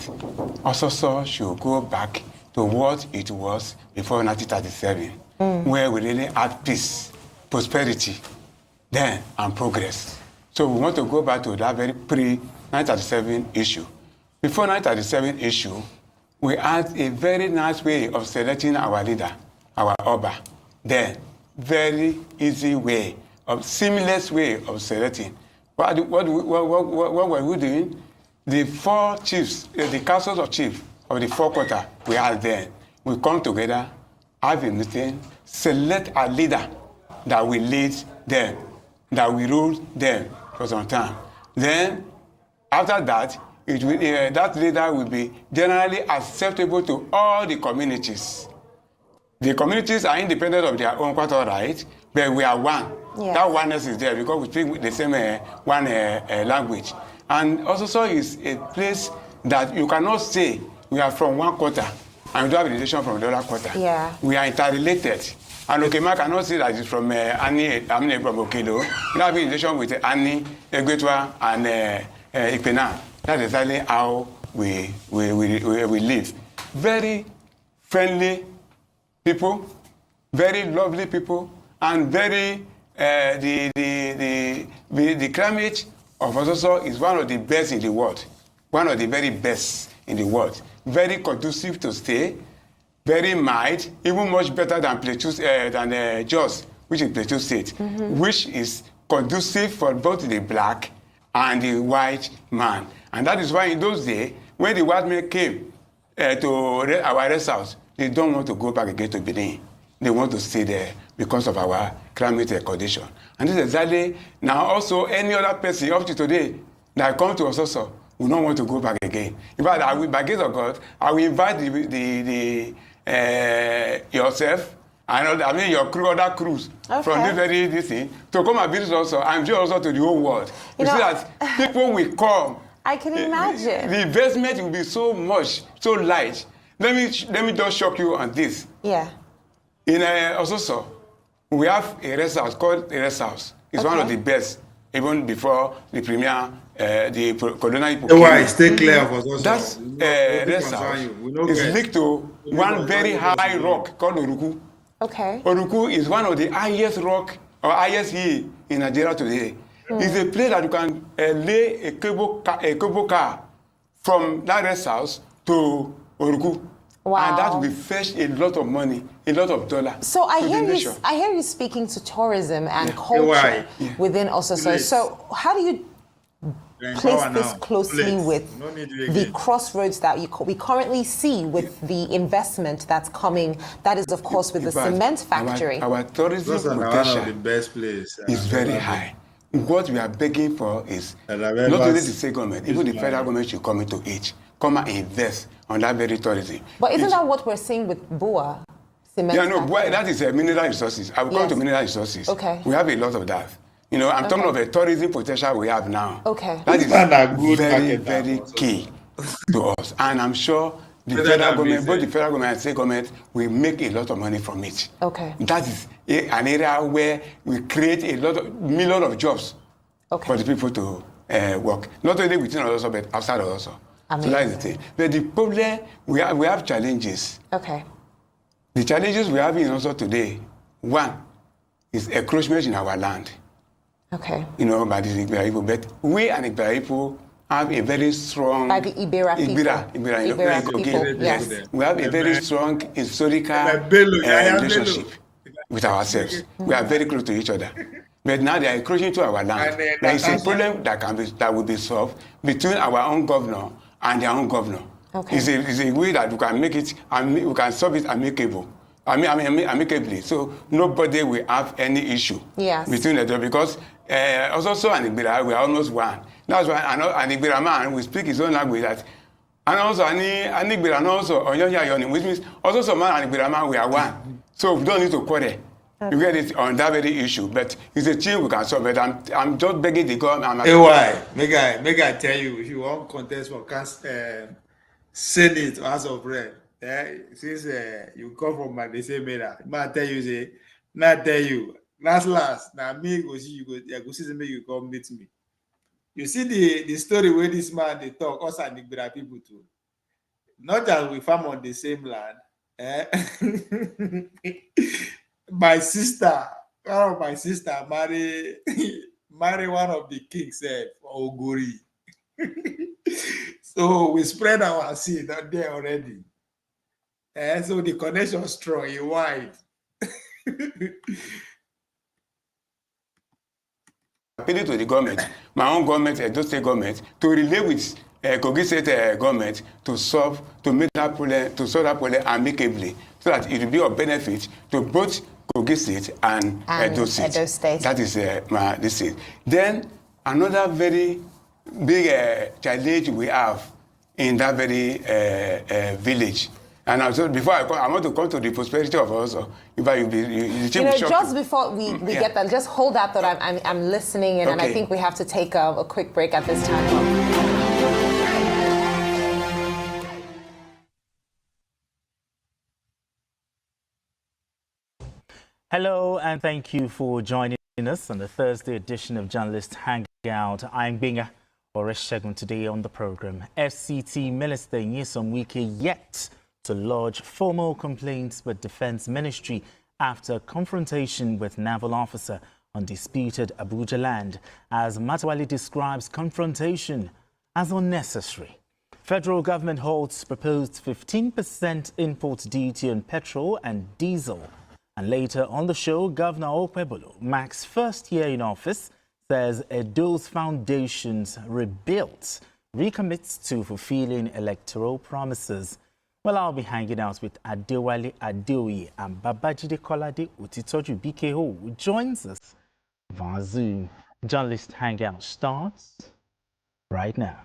Ososo should go back to what it was before 1937, where we really had peace, prosperity, then and progress. So we want to go back to that very pre-1937 issue. Before 1937 issue, we had a very nice way of selecting our leader, our Oba. Then, very easy way, seamless way of selecting. What were we doing? The 4 chiefs, the councils of chiefs of the 4 quarters we had then, we come together, have a meeting, select a leader that will lead them, that will rule them for some time. Then, after that, that leader will be generally acceptable to all the communities. The communities are independent of their own quite all right, but we are one. Yes. That oneness is there because we speak the same one language. And also is a place that you cannot say we are from one quarter and we don't have a relation from the other quarter. Yeah. We are interrelated. And Okema cannot say that it's from Anni, from Okhe-Edo. We have a relation with Anni, Egbetua, and Ikpena. That's exactly how we live. Very friendly people, very lovely people, and very the climate of Ososo is one of the best in the world, one of the very best in the world. Very conducive to stay, very mild, even much better than Jos, which is Plateau State, which is conducive for both the black and the white man. And that is why in those days, when the white men came to our rest house, they don't want to go back again to Benin. They want to stay there because of our climate condition. And this is exactly, now also any other person up to today that come to Ososo will not want to go back again. In fact, I will, by grace of God, I will invite yourself, and your crew, other crews from this thing, to come and visit also, and show also to the whole world. You see that people will come. I can imagine. The investment will be so much, so light. Let me just shock you on this. Yeah. In Ososo, we have a rest house called a rest house. It's one of the best, even before the premier, the Colonial. Why? Stay clear of Ososo. That's rest house is linked to one very high rock called Unukus. Okay. Unukus is one of the highest rock or highest hill in Nigeria today. It's a place that you can lay a cable car from that rest house to Unukus. Wow. And that will fetch a lot of money, a lot of dollars. So I hear you speaking to tourism and culture within Ososo. So how do you place this closely with the crossroads that we currently see with the investment that's coming? That is, of course, with the cement factory. Our tourism potential is very high. What we are begging for is not only the state government, even the federal government should come into it. Come and invest on that very tourism. But isn't that what we're seeing with Bua? Cement factory? That is mineral resources. I will come to mineral resources. Okay. We have a lot of that. I'm talking of a tourism potential we have now. Okay. That is very, very key to us. And I'm sure the federal government, both the federal government and state government, will make a lot of money from it. Okay. That is an area where we create millions of jobs for the people to work. Not only within Ososo, but outside Ososo. So that is the thing. But the problem, we have challenges. Okay. The challenges we have in Ososo today, one is encroachment in our land. Okay. By the Igberaipo. But we and Igberaipo have a very strong... By the Ibera people. Ibera people, yes. We have a very strong historical relationship with ourselves. We are very close to each other. But now they are encroaching to our land. There is a problem that will be solved between our own governor and their own governor. Okay. It's a way that we can make it, we can solve it amicably. So nobody will have any issue between the two, because Ososo and Ikpena, we are almost one. That's why an Ikpena man will speak his own language. And also Ikpena and also Onyonya, which means Ososo man and Ikpena man, we are one. So we don't need to quarrel. You get it on that very issue, but it's a thing we can solve. But I'm just begging the government. Why? Make I tell you, if you want contest for Senate or House of Rep, since you come from the same area, I tell you, last. Now me go see you go see me, you come meet me. You see the story where this man they talk, us and Ikpena people too. Not that we farm on the same land. My sister marry one of the kings Ogori. So we spread our seed out there already. And so the connection is strong, it's wide. Appealing to the government, my own government, Edo State government, to relate with Kogi State government to solve that problem amicably, so that it will be of benefit to both Kogi State and Edo State. That is this thing. Then another very big challenge we have in that very village. And also, before I want to come to the prosperity of Ososo. Just before we get that, just hold that thought. I'm listening, and I think we have to take a quick break at this time. Hello, and thank you for joining us on the Thursday edition of Journalist Hangout. I'm Binga Oreshegun. Today on the program, FCT Minister Nyesom Wike yet to lodge formal complaints with Defense Ministry after confrontation with naval officer on disputed Abuja land, as Matawale describes confrontation as unnecessary. Federal government halts proposed 15% import duty on petrol and diesel. And later on the show, Governor Okhe, Mac's first year in office, says Edo's foundations rebuilt recommits to fulfilling electoral promises. Well, I'll be hanging out with Adewale Adeoye and Babajide Kolade Utitoju BKO, who joins us via Zoom. Journalist Hangout starts right now.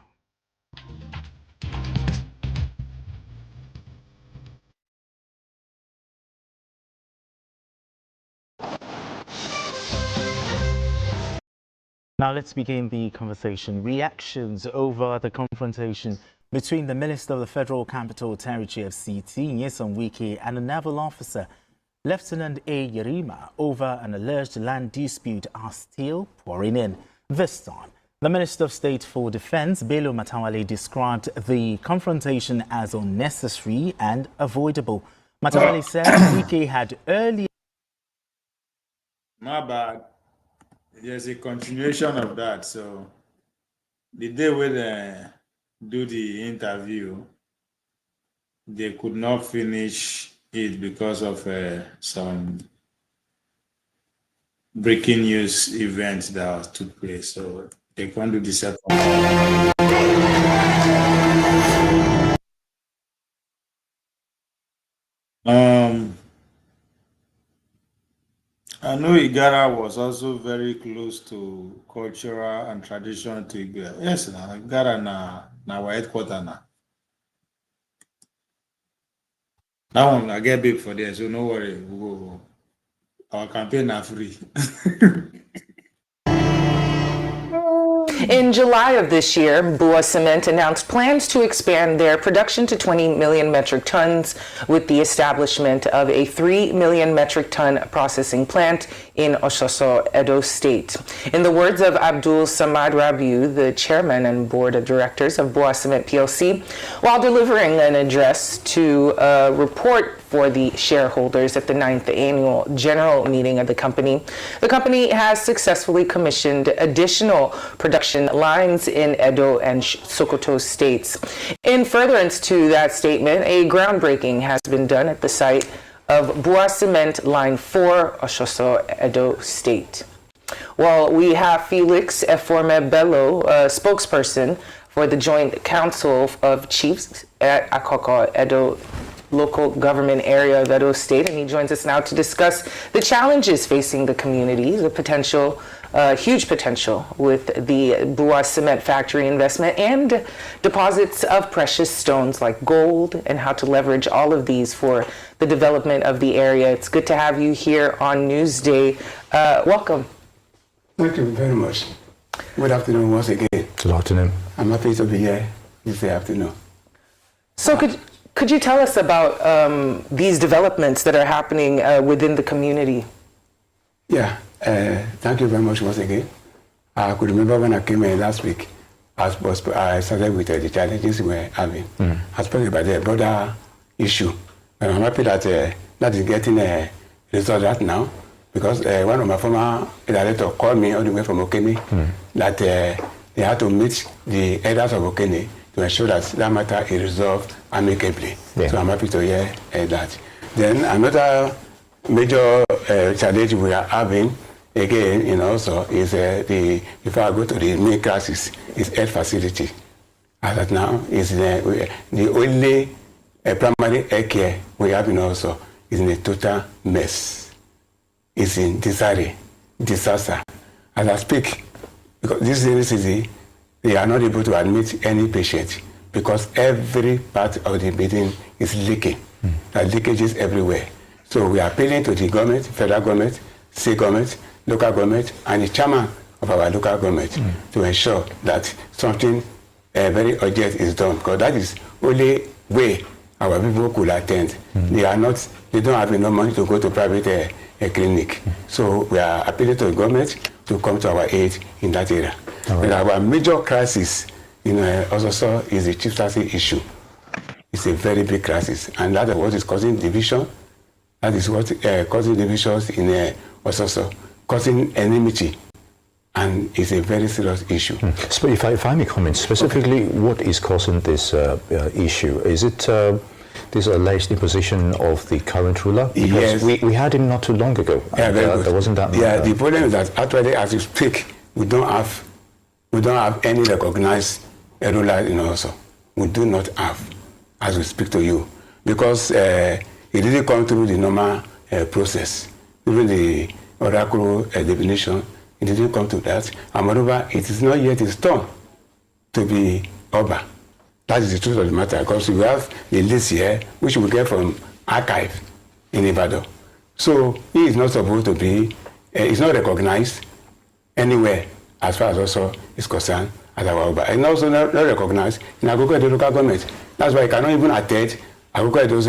Now let's begin the conversation. Reactions over the confrontation between the Minister of the Federal Capital Territory FCT, Nyesom Wike, and a naval officer, Lieutenant A. Yerima, over an alleged land dispute are still pouring in. This time, the Minister of State for Defense, Bello Matawale, described the confrontation as unnecessary and avoidable. Matawale said Wike had earlier... My bad. There's a continuation of that. So the day when they do the interview, they could not finish it because of some breaking news events that took place. So they can't do the second. I know Igara was also very close to cultural and tradition to Igara. Yes, Igara na our headquarters now. That one I get big for there, so no worry. We'll go. Our campaign are free. In July of this year, Bua Cement announced plans to expand their production to 20 million metric tons with the establishment of a 3 million metric ton processing plant in Ososo, Edo State. In the words of Abdul Samad Rabiu, the chairman and board of directors of Bua Cement PLC, while delivering an address to a report for the shareholders at the 9th annual general meeting of the company has successfully commissioned additional production lines in Edo and Sokoto states. In furtherance to that statement, a groundbreaking has been done at the site of Bua Cement Line 4, Ososo, Edo State. Well, we have Felix Eforme Bello, spokesperson for the Joint Council of Chiefs at Akoko-Edo local government area of Edo State, and he joins us now to discuss the challenges facing the community, the potential, huge potential with the Bua Cement factory investment and deposits of precious stones like gold and how to leverage all of these for the development of the area. It's good to have you here on Newsday. Welcome. Thank you very much. Good afternoon once again. Good afternoon. I'm happy to be here this afternoon. So could you tell us about these developments that are happening within the community? Yeah, thank you very much once again. I could remember when I came in last week, I started with the challenges we were having. I spoke about the border issue. And I'm happy that that is getting a result right now, because one of my former directors called me all the way from Okhe that they had to meet the elders of Okhe to ensure that that matter is resolved amicably. Yeah. So I'm happy to hear that. Then another major challenge we are having again, also, is before I go to the main crisis, is health facility. As of now, is the only primary health care we have also is in a total mess. It's in disaster. As I speak, because this city, they are not able to admit any patient because every part of the building is leaking. There are leakages everywhere. So we are appealing to the government, federal government, state government, local government, and the chairman of our local government to ensure that something very urgent is done, because that is only way our people could attend. They don't have enough money to go to private clinic. So we are appealing to the government to come to our aid in that area. Right. And our major crisis also is the chieftaincy issue. It's a very big crisis, and that is what is causing division. That is what causing divisions in Ososo. causing enmity, and it's a very serious issue. So if I may comment, specifically what is causing this issue? Is it this alleged imposition of the current ruler? Because Yes. we had him not too long ago. Yeah, And, very good. there wasn't that Yeah, much. the problem is that actually, as we speak, we don't have any recognized ruler in Oloso. We do not have, as we speak to you, because it didn't come through the normal process. Even the oracle definition, it didn't come to that. And moreover, it is not yet his turn to be Oba. That is the truth of the matter, because we have the list here, which we get from archive in Ibadan. So he is not supposed to be, he's not recognized anywhere as far as also is concerned as our Oba. And also not recognized in Akoko-Edo local government. That's why he cannot even attend Akoko-Edo's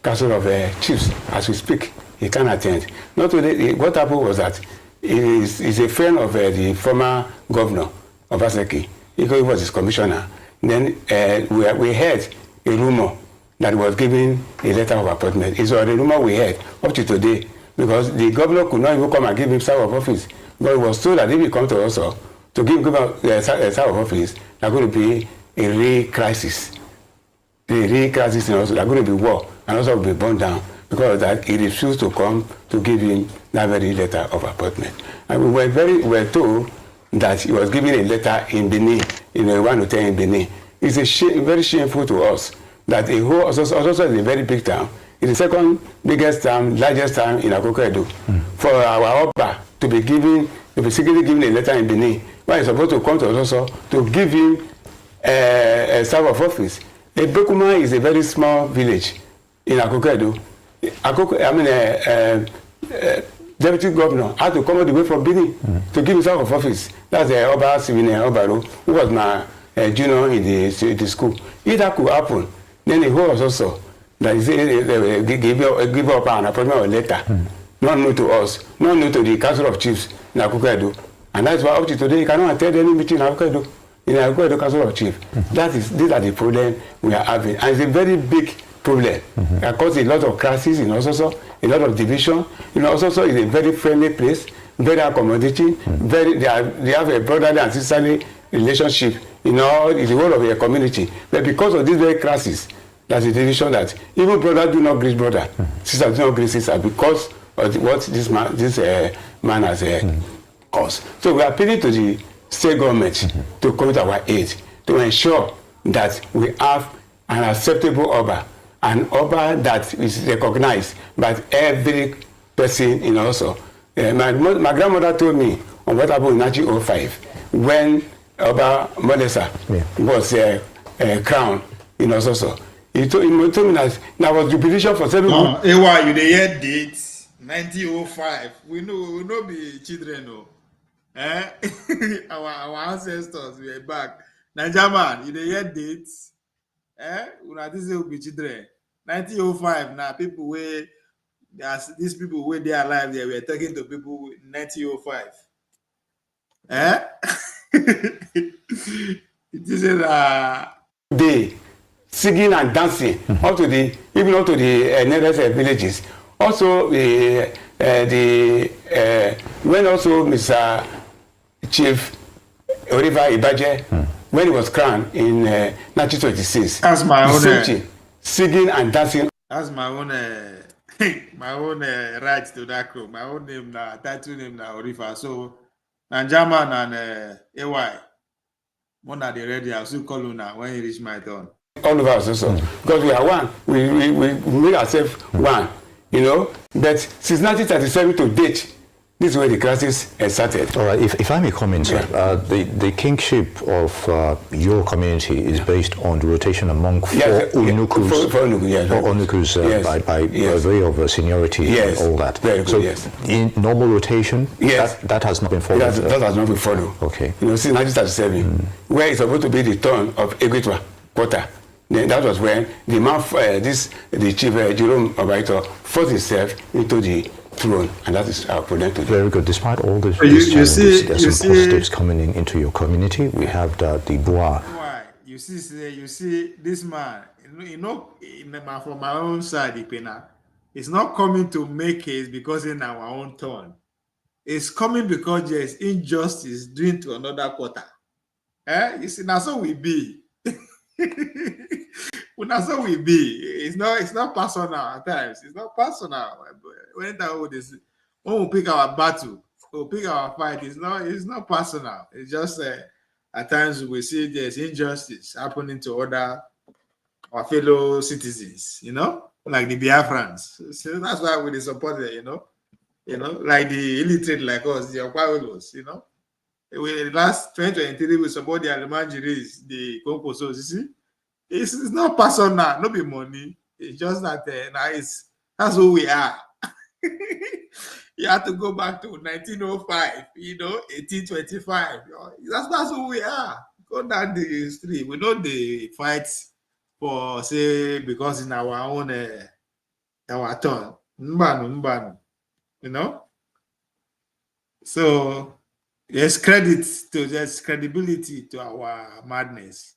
Council of Chiefs as we speak. He can't attend. Not only, what happened was that he's a friend of the former governor of Aseki. He was his commissioner. Then we heard a rumor that he was given a letter of appointment. It's a rumor we heard up to today, because the governor could not even come and give him serve of office. But he was told that if he comes to us to give him a serve of office, there's going to be a real crisis. The real crisis, and also there's going to be war, and also will be burned down, because of that he refused to come to give him that very letter of appointment. And we were told that he was given a letter in Benin, in a 1 hotel in Benin. It's very shameful to us that the whole Ososo is a very big town. It's the second biggest town, largest town in Akoko-Edo. For our Oba to be secretly given a letter in Benin, why he's supposed to come to Ososo to give him a serve of office. Egbetua is a very small village in Akoko-Edo. Deputy governor had to come all the way from Benin to give himself of office. That's the Oba Sivine Obaro, who was my junior in the school. If that could happen, then the whole also that is give up an appointment or letter, not known to us, not known to the Council of Chiefs in Akoko-Edo. And that's why up to today he cannot attend any meeting in Akoko-Edo, in the Akoko-Edo Council of Chiefs. These are the problems we are having. And it's a very big problem. It caused a lot of crises in Ososo, a lot of division. Ososo is a very friendly place, very accommodating, they have a brotherly and sisterly relationship in the whole of their community. But because of these very crises, that's a division that even brothers do not greet brother, sisters do not greet sister, because of what this man has caused. So we are appealing to the state government to come to our aid, to ensure that we have an acceptable Oba, an Oba that is recognized by every person in Oloso. My grandmother told me on what happened in 1905 when Oba Modesa was crowned in Ososo. He told me that there was jubilation for 7 months. Ewa, you dey hear dates? 1905. We know be children, no. Our ancestors were back. Naija man, you dey hear dates? Una think say we be children. 1905. Now people these people where they are alive, they were talking to people in 1905. It is Day singing and dancing up to the nearest villages. Also when also Mr. Chief Oriva Ibaje, when he was crowned in 1926. That's my own singing and dancing. That's my own my own right to that crow. My own name title name Orifa. So Nanjaman and AY. One at the ready, I'll still call you now when you reach my turn. All of us also. Because we are one. We make ourselves one. But since 1937 to date, this is where the crisis started. All right, if I may comment, sir, the kingship of your community is based on the rotation among four Unukus, by way of seniority and all that. Very good, so in normal rotation, that has not been followed? That has not been followed. Okay. Since 1937, where it's supposed to be the turn of Egbetua quarter, then that was when the man, the chief Jerome Obaito forced himself into the throne, and that is our problem today. Very good. Despite all these challenges, there's some positives coming into your community. We have the Bois. Why? You see, this man, from my own side, Ikpena, it's not coming to make case because in our own turn. is coming because there is injustice doing to another quarter. You see, now so we be. Well, that's how we be. It's not personal at times. It's not personal. When we pick our battle, we pick our fight. It's not personal. It's just at times we see there's injustice happening to our fellow citizens. Like the Biafrans. So that's why we support it. Like the illiterate like us, the Okhe-Edos. The last 2023 we support the Almanjiris, the Konkosos. You see. It's not personal, no be money. It's just that that's who we are. You have to go back to 1905, 1825. That's who we are. Go down the history. We know the fights for, say, because in our own our turn. Mbanu. So there's credibility to our madness.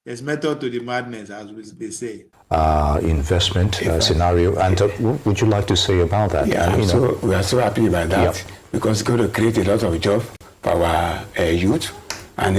There's method to the madness, as they say. Investment scenario, and what would you like to say about that? Yeah, we are so happy about that because it's going to create a lot of jobs for our youth, and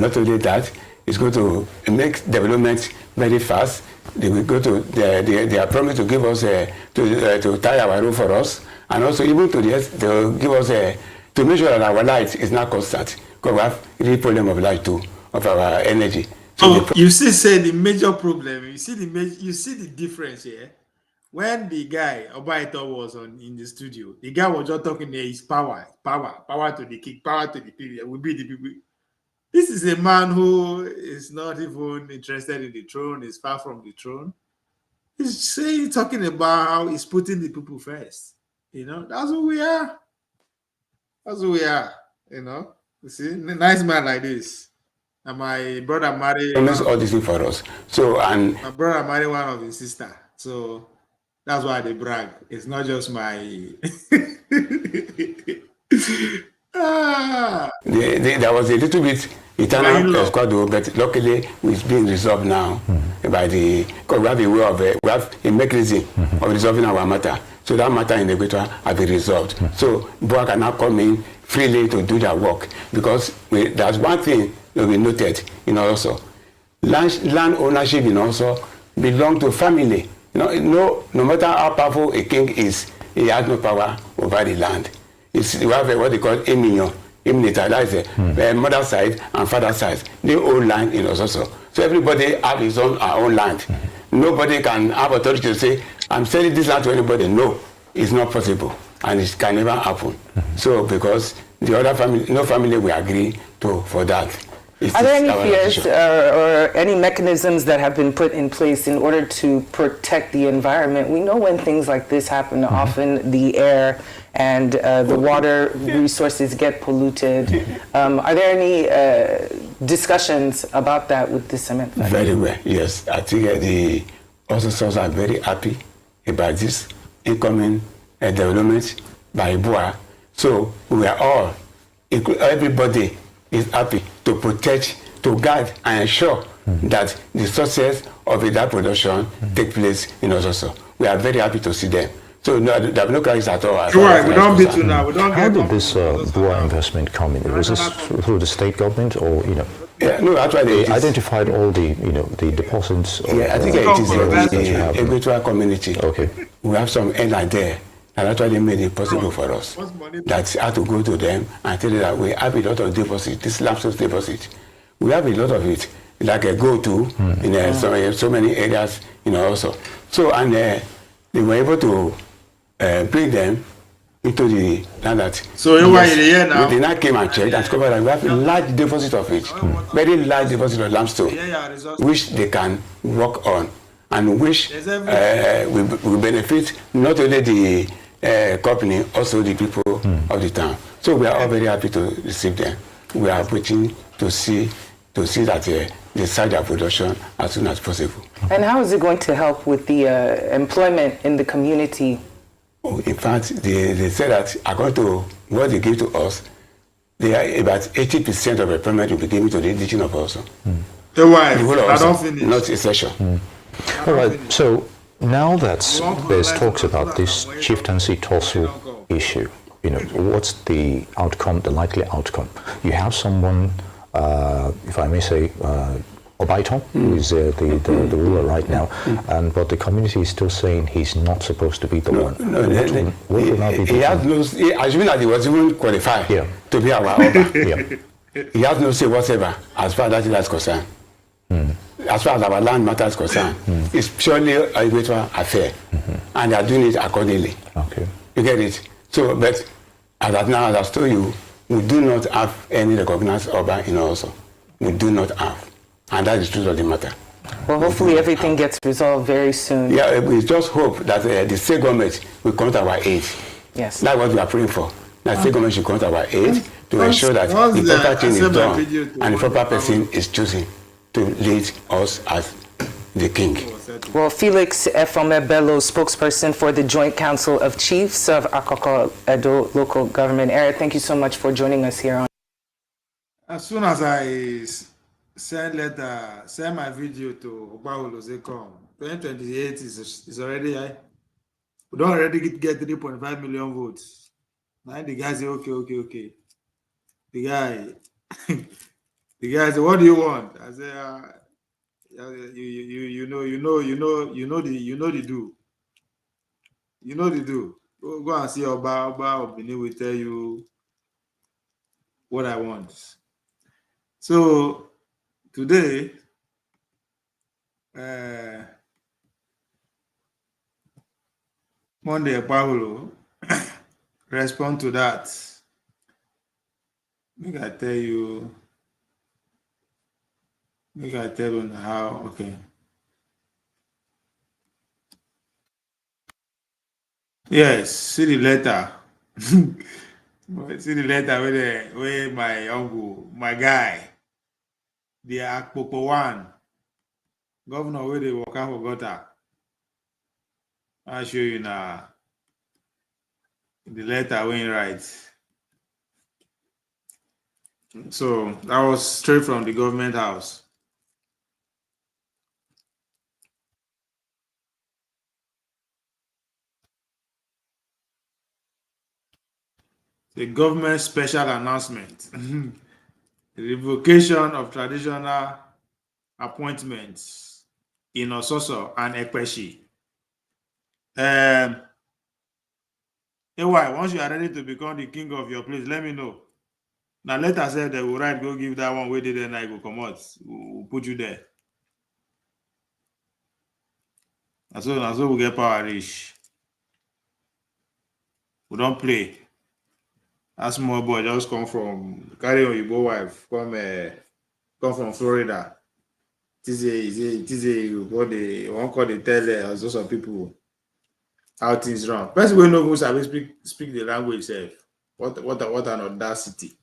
not only that, it's going to make development very fast. They will go to they are promised to give us to tie our road for us, and also even to they'll give us to make sure that our light is not constant, because we have real problem of light too, of our energy. So you see, the major problem. You see the difference here. When the guy Obaito was in the studio, the guy was just talking there. His power to the king, power to the people. We be the people. This is a man who is not even interested in the throne. Is far from the throne. He's talking about how he's putting the people first. That's who we are. That's who we are. You see, a nice man like this. And my brother married all this for us. So my brother married one of his sisters. So that's why they brag. It's not just my there was a little bit internal squad, but luckily it's being resolved now by because we have a way of we have a mechanism of resolving our matter. So that matter in Egbetua has been resolved. So Boa can now come in freely to do their work, because there's one thing that we noted in Oloso. Land ownership in Oloso belongs to family. No matter how powerful a king is, he has no power over the land. We have what they call eminyo. That is mother side and father side. They own land in Ososo. So everybody have his our own land. Nobody can have authority to say, I'm selling this land to anybody. No, it's not possible. And it can never happen. So because the other family, no family will agree for that. Are there any fears or any mechanisms that have been put in place in order to protect the environment? We know when things like this happen, often the air and the water resources get polluted. Are there any discussions about that with the cement factory? Very well, yes. I think the Ososos are very happy about this incoming development by Boa. So we are all, everybody is happy to protect, to guard and ensure that the success of that production take place in Ososo. We are very happy to see them. So no, there are no crisis at all. Sure, we don't beat you now. How did this Boa investment come in? Was this through the state government, or Yeah, no, actually, they identified all the the deposits. Yeah, I think it is the Egbetua community. Okay, we have some airline there. And actually made it possible for us. That had to go to them and tell them that we have a lot of deposit, this lapsus deposit. We have a lot of it, like a go-to in so many areas, also. So, and they were able to bring them into the land that. So you are here now. They now came and checked and discovered that we have a large deposit of it, very large deposit of limestone, which they can work on, and which will benefit not only the company, also the people of the town. So we are all very happy to receive them. We are waiting to see that they start their production as soon as possible. And how is it going to help with the employment in the community? Oh, in fact, they say that according to what they give to us, they are about 80% of employment will be given to the indigenous of also. The I don't finish. Not a session. All right. So now that there's talks about this chieftaincy tussle issue, what's the outcome, the likely outcome? You have someone, if I may say, Obaiton, who is the ruler right now, but the community is still saying he's not supposed to be the one. What will now be he has no, assuming that he was even qualified to be our Oba. He has no say whatsoever as far as that is concerned. As far as our land matter is concerned, it's purely a Egbetua affair, and they are doing it accordingly. Okay. You get it? So, but as of now, as I told you, we do not have any recognized Oba in Oloso. We do not have. And that is the truth of the matter. Well, hopefully everything gets resolved very soon. Yeah, we just hope that the state government will come to our aid. Yes. That's what we are praying for. That state government should come to our aid to ensure that the proper thing is done and the proper person is chosen to lead us as the king. Well, Felix Efomebelo, spokesperson for the Joint Council of Chiefs of Akoko-Edo local government area, thank you so much for joining us here on. As soon as I send my video to Oloso, 2028 is already high. We don't already get 3.5 million votes. Now the guy say, okay. The guy say, what do you want? I say, you know the do. You know the do. Go and see Oba Obini will tell you what I want. So today, Monday, Paulo respond to that. Make I tell you how, okay. Yes, see the letter. See the letter where my uncle, my guy, the Akoko-1, governor where they work out for gutter. I'll show you now the letter when he writes. So that was straight from the government house. The government special announcement. The revocation of traditional appointments in Ososo and Ekpeshi. Once you are ready to become the king of your place, let me know. Now let us say they will write, go give that one where they then I go come out. We'll put you there. And so we get power rich. We don't play. That small boy just carry on your wife, come from Florida. It is what they won't call the tell also some people how things wrong. First we know who speak the language itself. What an audacity.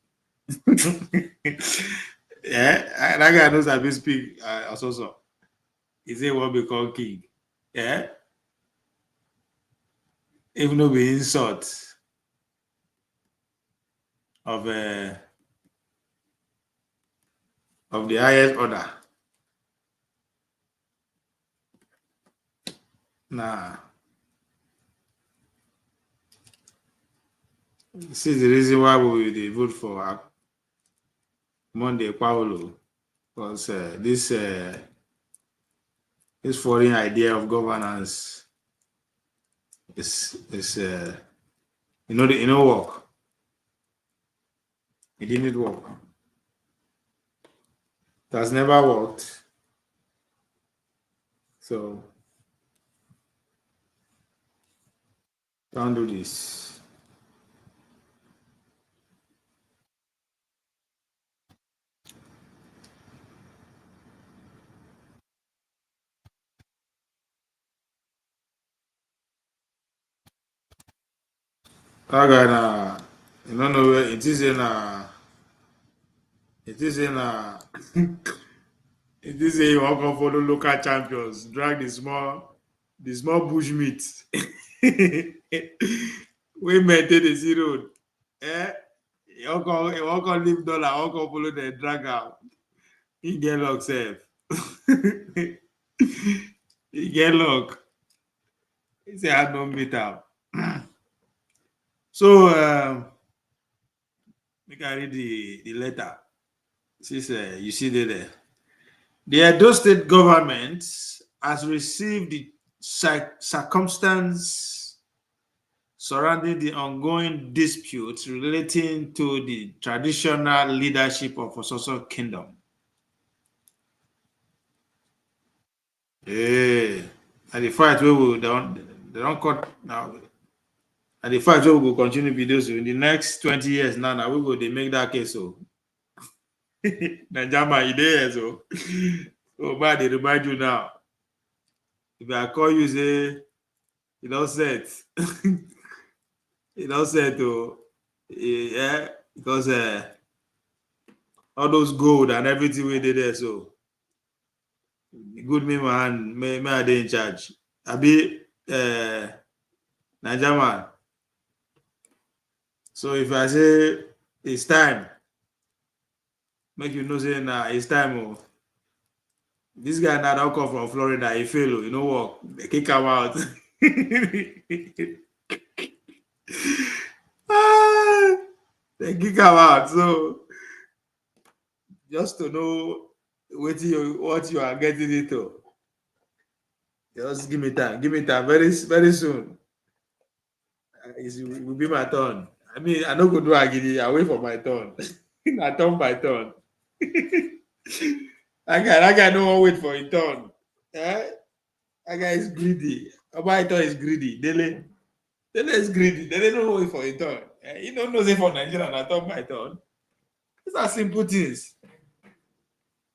Yeah, that guy knows I speak also. He say what we call king. Yeah. Even though we insult of the highest order. Nah. This is the reason why we vote for Monday Paulo, because this foreign idea of governance is work. It didn't work. It has never worked. So don't do this. That guy you don't know where it is in it is you want to follow local champions, drag the small bush meat. We maintain the zero. You want to leave dollar, you want to follow the drag out. He get luck safe. He get luck. He say I don't meet up. So, make I read the letter. Since you see there. The Edo State government has received the circumstance surrounding the ongoing disputes relating to the traditional leadership of Ososo Kingdom. And the fight we will they don't cut now. And the fight we will continue videos in the next 20 years now we will they make that case so. Najama idea so. Oh man, they remind you now. If I call you say you don't set. You don't set to yeah because all those gold and everything we did there so good me man may I dey in charge. I be Naija man. So if I say it's time, make you know say now it's time. Oh. This guy now don't come from Florida, he fail, you know what? They kick him out. They kick him out. So just to know what you are getting into. Just give me time. Give me time. Very soon. It will be my turn. I mean, I don't go do agidi. I wait for my turn. I turn by turn. That guy don't want to wait for his turn. That guy is greedy. Obaito is greedy. Dele is greedy. Dele don't wait for his turn. He don't know say for Nigeria I turn by turn. These are simple things.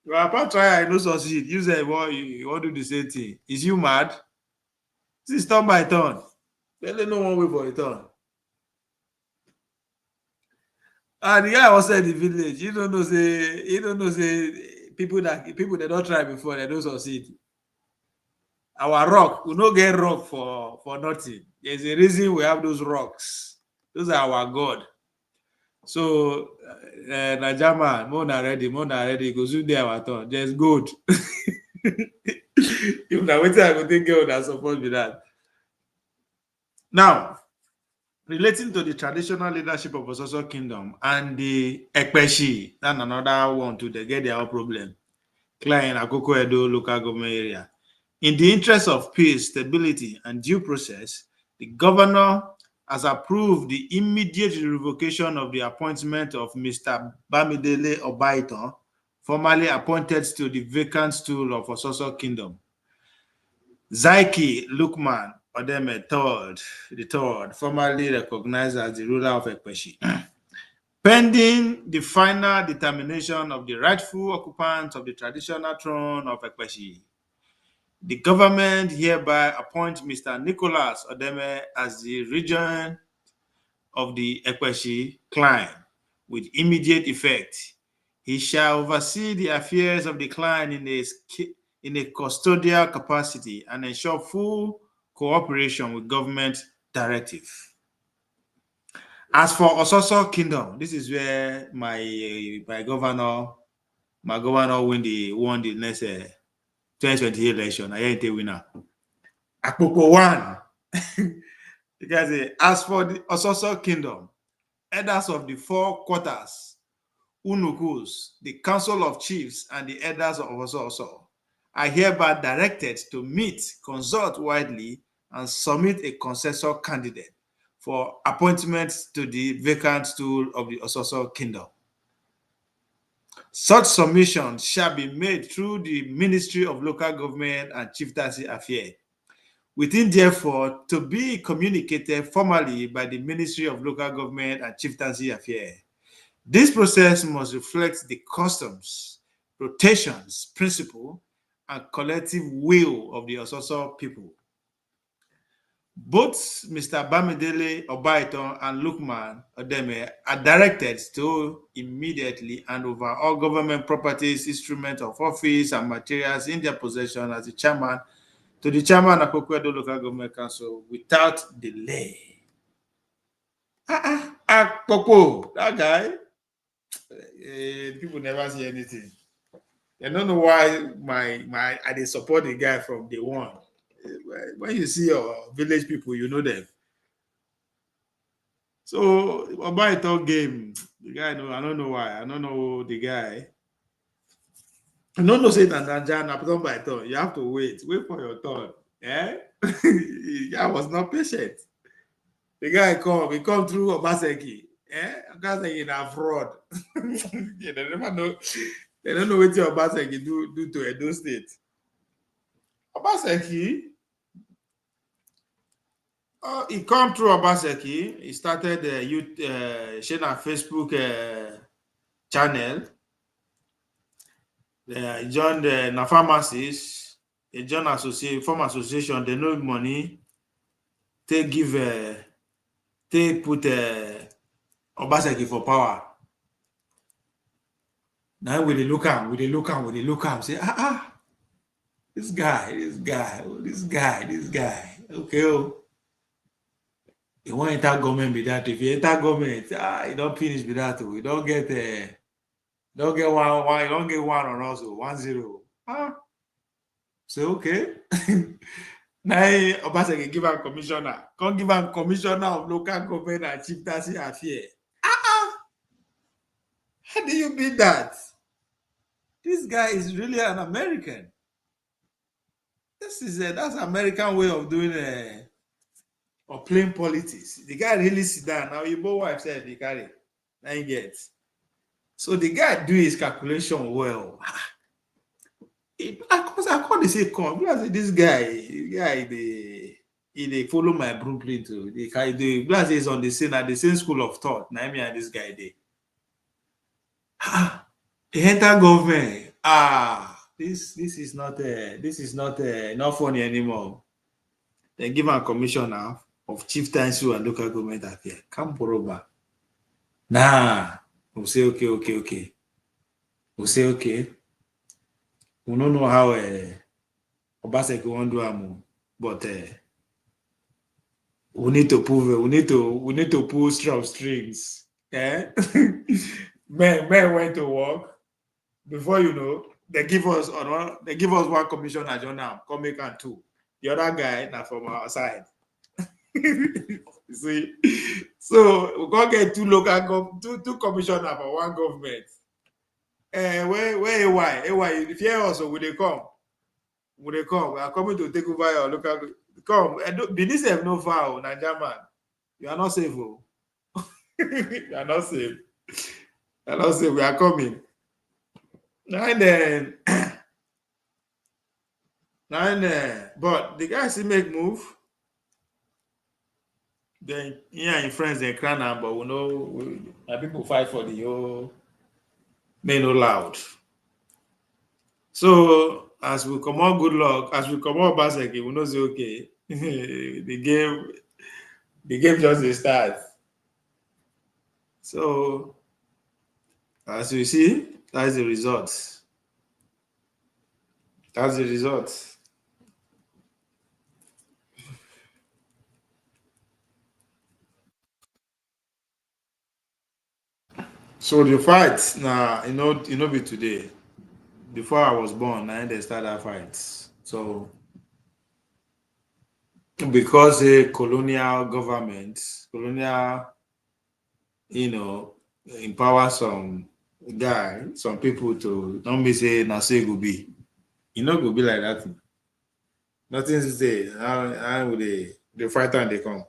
You are about to try, I know succeed. You say, well, you want to do the same thing. Is you mad? This is turn by turn. They no one way for a turn. And the guy was in the village. You don't know say people that don't try before they don't succeed. Our rock, we don't get rock for nothing. There's a reason we have those rocks. Those are our God. So Najama, Mona ready, go soon there our turn. There's good. If now wait I go think God that support me that. Now, relating to the traditional leadership of Ososo Kingdom and the Ekpeshi, that's another one too, they get their own problem. Client Akoko-Edo local government area. In the interest of peace, stability, and due process, the governor has approved the immediate revocation of the appointment of Mr. Bamidele Obaitan, formerly appointed to the vacant stool of Ososo Kingdom. Zaiki Lukman Odeme the third, formerly recognized as the ruler of Ekpeshi. Pending the final determination of the rightful occupant of the traditional throne of Ekpeshi, the government hereby appoints Mr. Nicholas Odeme as the regent of the Ekpeshi clan with immediate effect. He shall oversee the affairs of the clan in a custodial capacity and ensure full cooperation with government directive. As for Ososo Kingdom, this is where my governor won the next 2020 election. I ain't a winner. Akoko won. Because as for the Ososo Kingdom, elders of the four quarters, Unukus, the Council of Chiefs, and the elders of Ososo are hereby directed to meet, consult widely, and submit a consensus candidate for appointment to the vacant stool of the Ososo Kingdom. Such submissions shall be made through the Ministry of Local Government and Chieftaincy Affairs, within therefore to be communicated formally by the Ministry of Local Government and Chieftaincy Affairs. This process must reflect the customs, rotations, principle, and collective will of the Ososo people. Both Mr. Bamidele Obaitan and Lukman Odeme are directed to immediately hand over all government properties, instruments of office, and materials in their possession as the chairman to the chairman of Akoko-Edo Local Government Council without delay. Akoko, that guy, people never see anything. I don't know why I dey support the guy from day one. When you see your village people, you know them. So about a game, the guy, no, I don't know why. I don't know the guy. I don't know say that Nigerian turn by turn. You have to wait for your turn. Yeah, I was not patient. The guy he come through Obaseki. Eh, Obaseki is a fraud. Yeah, they never know. They don't know what your Obaseki do to Edo State. Obaseki, he come through Obaseki. He started youth sharing a Facebook channel. He joined na pharmacies. He joined farm association. They know money. They give. They put Obaseki for power. Now we dey look am, say, this guy. Okay, oh. He want enter government be that. If he enter government, he don't finish be that. We don't get one, he don't get one on us, 1-0. Say okay. Now Obaseki give am commissioner. Come give am commissioner of local government and chieftaincy affairs. How do you beat that? This guy is really an American. That's American way of doing or playing politics. The guy really sit down. Now your boy wife said the carry. Now he gets. So the guy do his calculation well. I can't say come. Because this guy, they follow my blueprint too. Because he's on the same school of thought. Now me and this guy they. He enter government. This is not funny anymore. They give him a commissioner of chieftaincy and local government affairs. Come Poroba. Nah. We'll say okay. We'll say okay. We don't know how Obaseki won't do am, but we need to prove we need to pull strings. Eh? men went to work. Before you know, they give us one commissioner journal, come make and two. The other guy now from our side. See, so we can't get two commissioners for one government. Where AY? If you also will they come? We are coming to take over your local. Come, Benin have no foul, Nigerian man. You are not safe. Oh. You are not safe. You are not safe. We are coming. And then, but the guys still make move. Then in friends they cry now, but we know people fight for the whole men no loud. So as we come on good luck, as we come on Baseki, we know say okay. the game just dey start. So as you see, that's the result. That's the result. So the fight now, you know be today. Before I was born, now they start that fight. So because a colonial government, empower some people to don't be say na say go be. You know go be like that. Nothing to say. How would they fight and they come?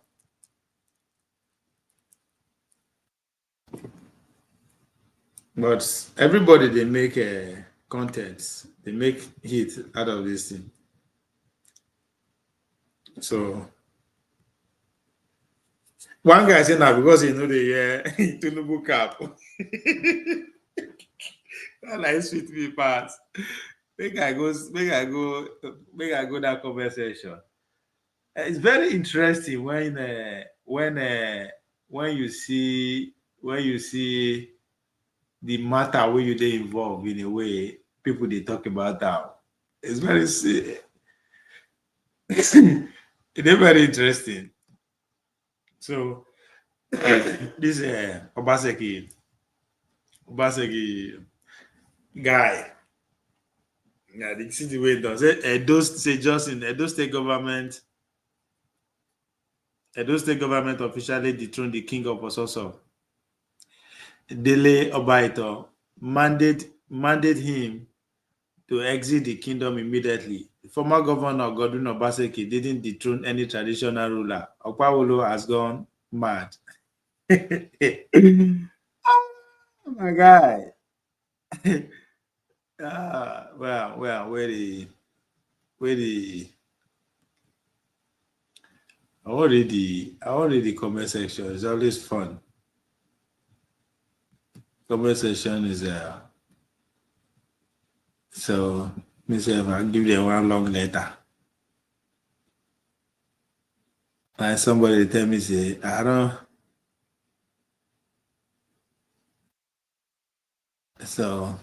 But everybody they make content, they make hit out of this thing. So one guy said now because he know the Tunubu cap. That like sweet me pass. Make I go that conversation. It's very interesting when you see the matter where you they involved in a way people they talk about that. It's very interesting. So this Obaseki guy, yeah, the city way does it. Edo State government Edo State government officially dethroned the king of Ososo. Dele Obaito mandate him to exit the kingdom immediately. The former governor Godwin Obaseki didn't dethrone any traditional ruler. Okpawolo has gone mad. Oh my guy. Well, where the I want to read the comment section. It's always fun. Comment section is so me say I'll give them one long letter. And somebody tell me say I don't. So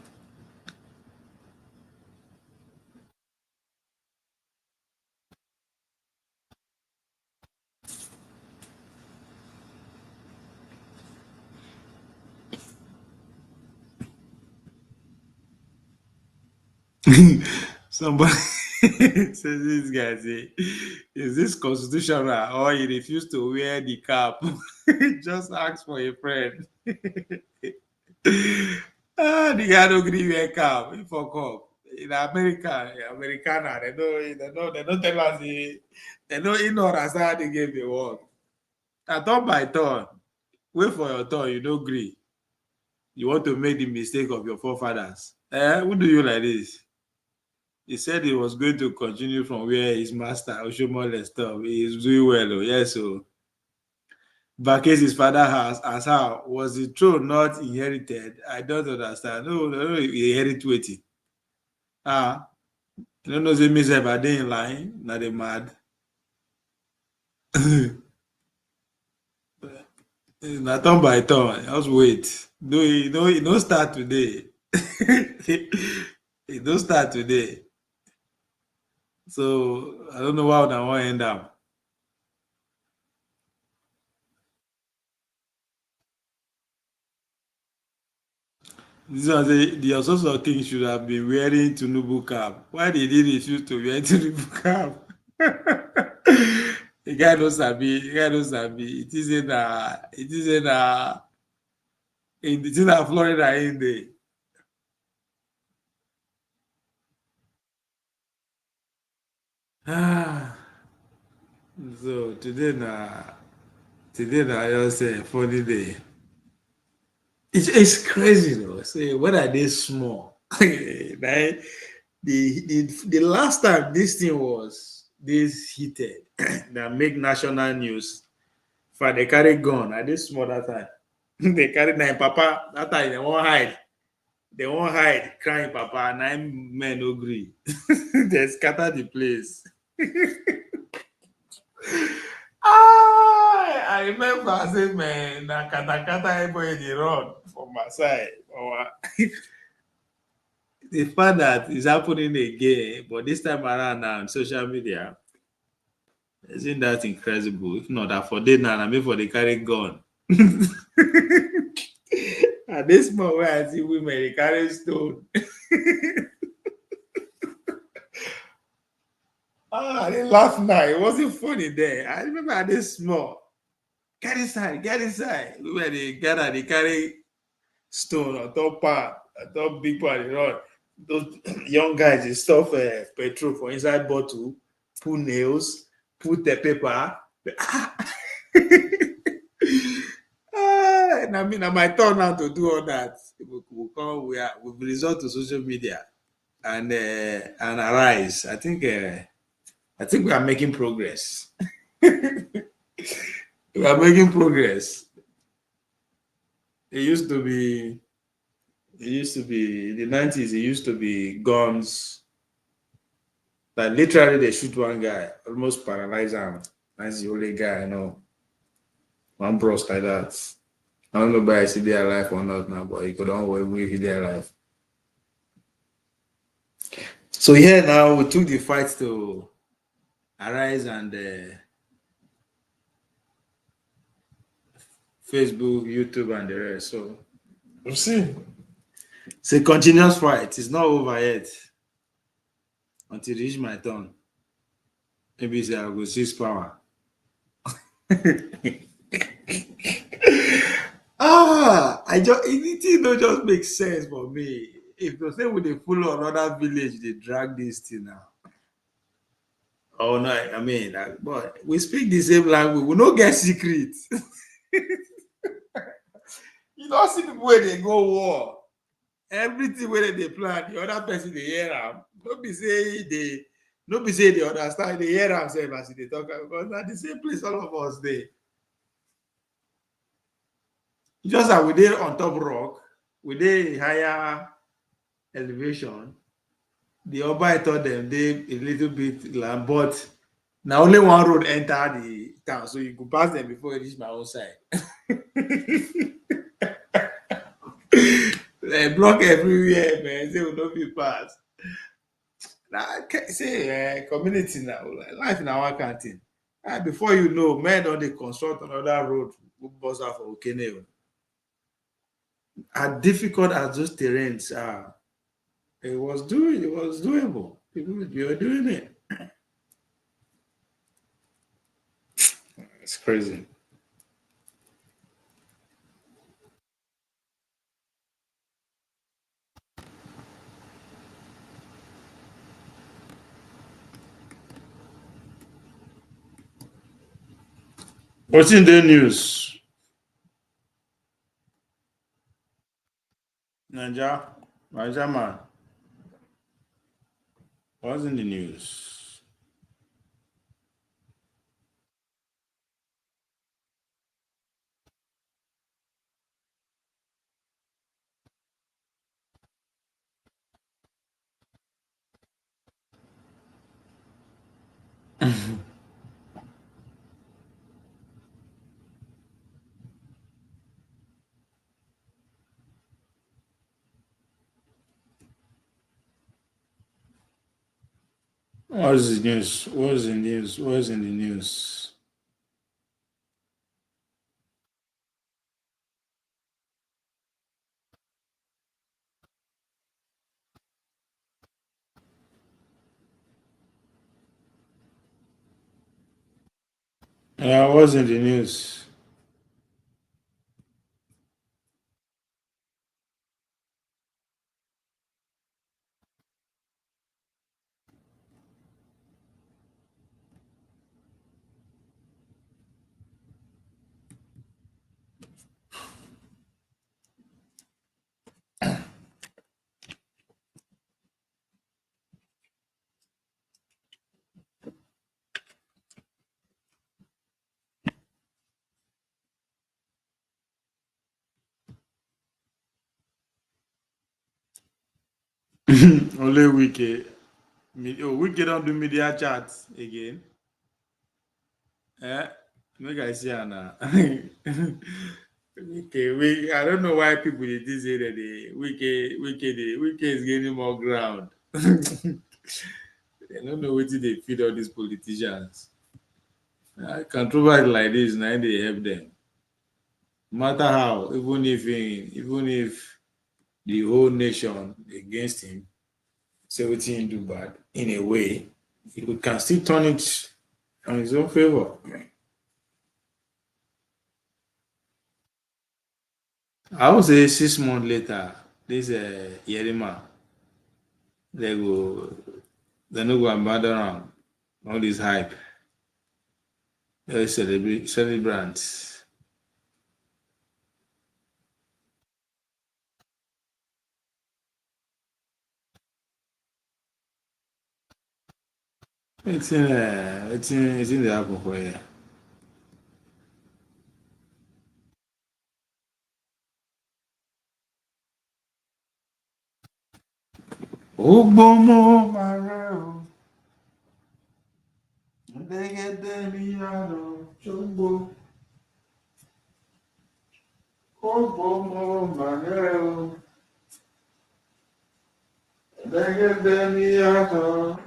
somebody says this guy say, is this constitutional or you refuse to wear the cap? Just ask for a friend. The guy don't agree wear cap. He fuck up. In America, Americana, they don't tell us they don't ignorance how they give the work. I turn by turn. Wait for your turn, you don't agree. You want to make the mistake of your forefathers. Who do you like this? He said he was going to continue from where his master Oshomole stopped. He is doing well, oh, yes. So, vacate his father house as how was the throne not inherited? I don't understand. No, he inherit waiting. You don't know, say myself, I didn't lie. Not they mad. Not turn by turn. Just wait. No, you don't start today. It don't start today. So I don't know how that one end up. This one say the Ososo king should have been wearing Tinubu cap. Why did he refuse to wear Tinubu cap? The guy knows sabi. The guy knows sabi. It is in Florida in the. So today I just say funny day. It's crazy though. Say when are they small? the last time this thing was this heated that make national news for they carry gun at this small that time. They carry nine papa that time they won't hide. They won't hide crying papa 9 men agree. They scatter the place. I remember I said, man, na kata everybody dey run from my side. The fact that is happening again, but this time around now on social media, isn't that incredible? If not, that for day now, I mean for the carry gun. At this moment where I see women they carry stone. I didn't laugh now. It wasn't funny there. I remember at this small. Get inside. Where they gather, they carry stone on top part, on top big part of the road. Those young guys, they stuff petrol for inside bottle, put nails, put the paper. And I mean, my turn now to do all that. We've resort to social media and arise. I think we are making progress. We are making progress. It used to be in the 90s, it used to be guns. Like literally they shoot one guy, almost paralyze him. That's the only guy I know. One bros like that. I don't know if he's there alive or not now, but he could not wait if he's there alive. So here now we took the fight to arise and Facebook, YouTube, and the rest. So we'll see. It's a continuous fight. It's not over yet. Until it reach my turn. Maybe say I will seize power. Anything don't just make sense for me. If you say with a full another village, they drag this thing now. Oh no, I mean, but we speak the same language. We don't get secrets. You don't see people where they go war. Everything where they plan, the other person they hear them. Don't be say they understand. They hear themselves as they talk because at the same place all of us they. Just that we did on top rock, we did higher elevation. The Oba told them they a little bit land, but now only one road enter the town, so you could pass them before you reach my own side. They block everywhere, man. Say will not be passed. Now, say community now, like, life in our canteen. Before you know, men on the construct another road, who bust out for Okhe. As difficult as those terrains are, it was doable. People were doing it. It's crazy. What's in the news? Naija man. What's in the news? What's the news? What's the news? What's in the news? Yeah, what's in the news? Only Wiki. Wiki don't do media chats again. Eh? Make I see Anna. I don't know why people in this area Wiki is gaining more ground. They don't know what they feed all these politicians. Controversy like this, now they help them. No matter how, even if the whole nation against him, say what he do bad in a way, he can still turn it on his own favor. I would say 6 months later, this Yerima, they no go abandon am. All this hype. They celebrants. It's in the happen for here. Ogbomo mareo, ndegede miyano chogbo. Ogbomo mareo, ndegede miyano.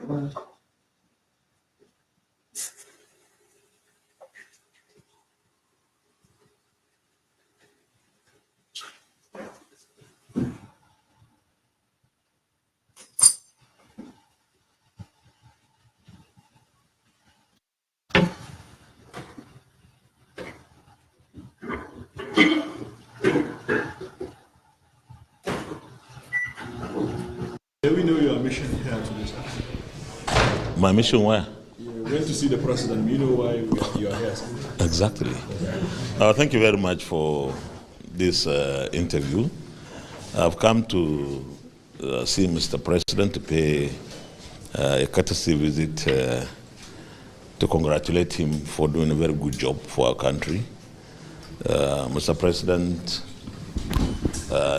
My mission where? You went to see the president. You know why you are here. Exactly. Thank you very much for this interview. I've come to see Mr. President to pay a courtesy visit to congratulate him for doing a very good job for our country. Mr. President,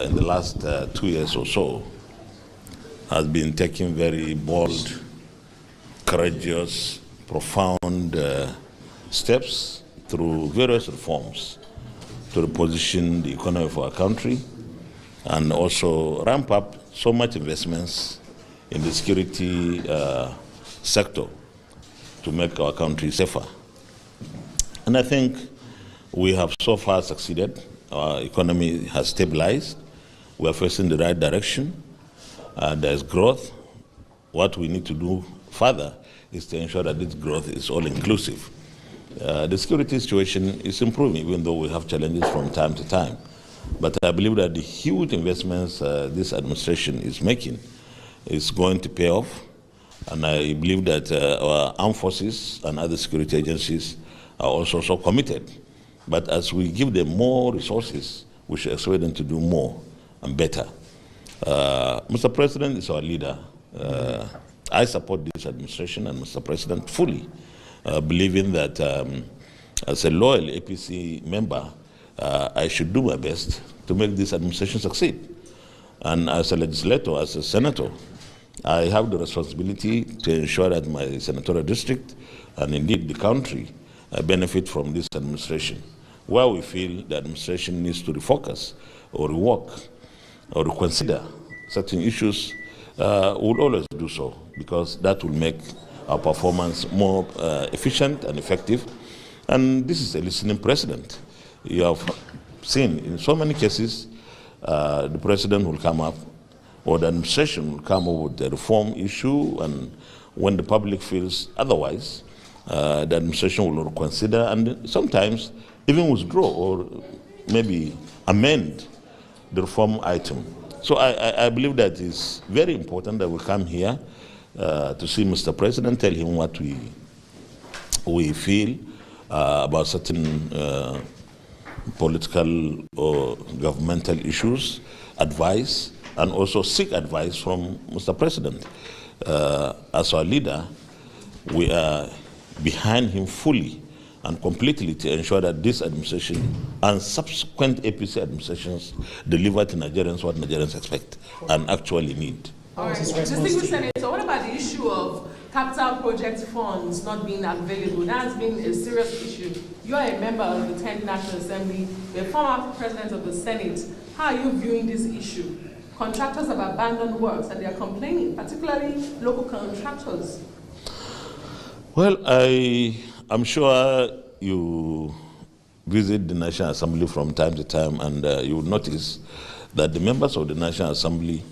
in the last 2 years or so, has been taking very bold, courageous, profound steps through various reforms to reposition the economy of our country and also ramp up so much investments in the security sector to make our country safer. And I think we have so far succeeded. Our economy has stabilized. We are facing the right direction. There's growth. What we need to do further is to ensure that this growth is all-inclusive. The security situation is improving, even though we have challenges from time to time. But I believe that the huge investments this administration is making is going to pay off. And I believe that our armed forces and other security agencies are also so committed. But as we give them more resources, we should expect them to do more and better. Mr. President is our leader. I support this administration and Mr. President fully, believing that as a loyal APC member, I should do my best to make this administration succeed. And as a legislator, as a senator, I have the responsibility to ensure that my senatorial district and indeed the country benefit from this administration. Where we feel the administration needs to refocus or rework or reconsider certain issues, we'll always do so, because that will make our performance more efficient and effective. And this is a listening president. You have seen in so many cases, the president will come up, or the administration will come up with a reform issue, and when the public feels otherwise, the administration will consider and sometimes even withdraw or maybe amend the reform item. So I believe that it's very important that we come here to see Mr. President, tell him what we feel about certain political or governmental issues, advice, and also seek advice from Mr. President. As our leader, we are behind him fully and completely to ensure that this administration and subsequent APC administrations deliver to Nigerians what Nigerians expect and actually need. All right. Distinguished Senator, what about the issue of capital project funds not being available? That has been a serious issue. You are a member of the 10th National Assembly, the former president of the Senate. How are you viewing this issue? Contractors have abandoned works and they are complaining, particularly local contractors. Well, I'm sure you visit the National Assembly from time to time, and you will notice that the members of the National Assembly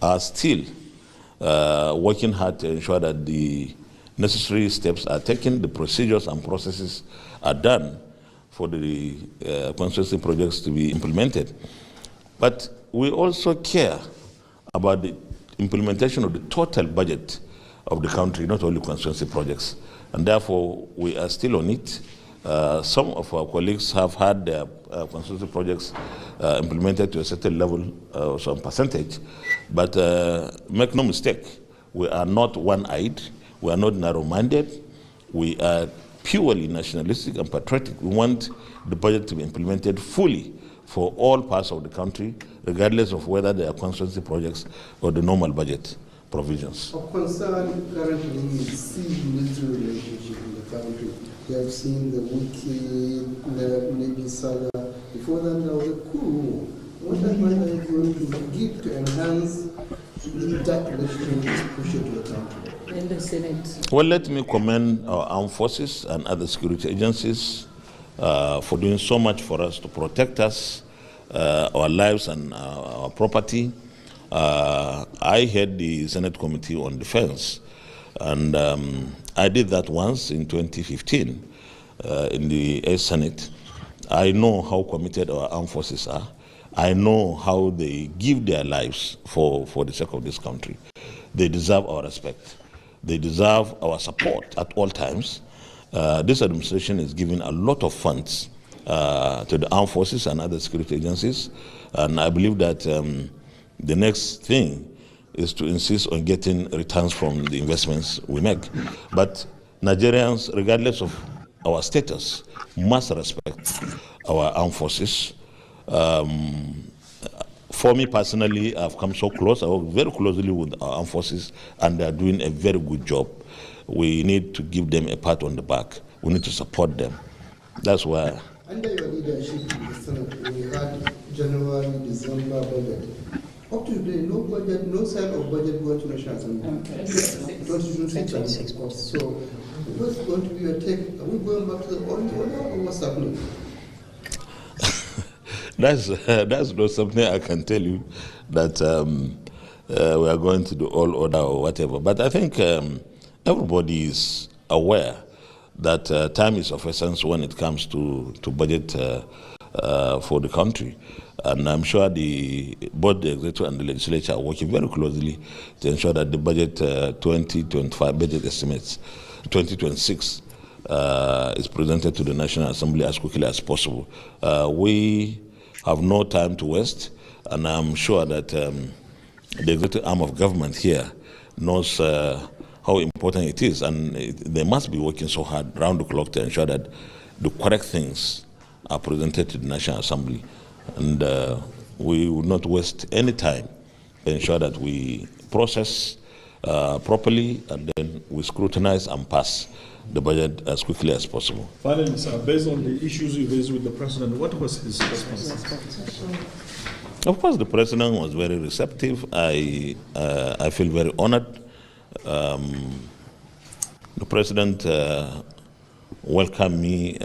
are still working hard to ensure that the necessary steps are taken, the procedures and processes are done for the constituency projects to be implemented. But we also care about the implementation of the total budget of the country, not only constituency projects. And therefore, we are still on it. Some of our colleagues have had their constituency projects implemented to a certain level, some percentage. But make no mistake, we are not one-eyed, we are not narrow-minded, we are purely nationalistic and patriotic. We want the budget to be implemented fully for all parts of the country, regardless of whether they are constituency projects or the normal budget provisions. Of concern currently is civil-military relationship in the country. We have seen the Ukhe Navy saga. Before that, there was a coup. What advice are you going to give to enhance that relationship push it to the country? In the Senate. Well, let me commend our armed forces and other security agencies for doing so much for us to protect us, our lives and our property. I head the Senate Committee on Defense, and I did that once in 2015 in the Senate. I know how committed our armed forces are. I know how they give their lives for the sake of this country. They deserve our respect. They deserve our support at all times. This administration is giving a lot of funds to the armed forces and other security agencies, and I believe that the next thing is to insist on getting returns from the investments we make. But Nigerians, regardless of our status, must respect our armed forces. For me personally, I've come so close. I work very closely with our armed forces, and they are doing a very good job. We need to give them a pat on the back. We need to support them. That's why. Under your leadership in the Senate, we had January, December budget. Up to today, no budget, no sign of budget going to National Assembly. 2026. So, what's going to be your take? Are we going back to the old order, or what's happening? That's not something I can tell you that we are going to do all order or whatever. But I think everybody is aware that time is of essence when it comes to budget for the country. And I'm sure both the executive and the legislature are working very closely to ensure that the budget 2025 budget estimates 2026 is presented to the National Assembly as quickly as possible. We have no time to waste, and I'm sure that the executive arm of government here knows how important it is, and they must be working so hard round the clock to ensure that the correct things are presented to the National Assembly. And we will not waste any time to ensure that we process properly, and then we scrutinize and pass the budget as quickly as possible. Finally, sir, based on the issues you raised with the president, what was his response? Of course, the president was very receptive. I feel very honored. The president welcomed me.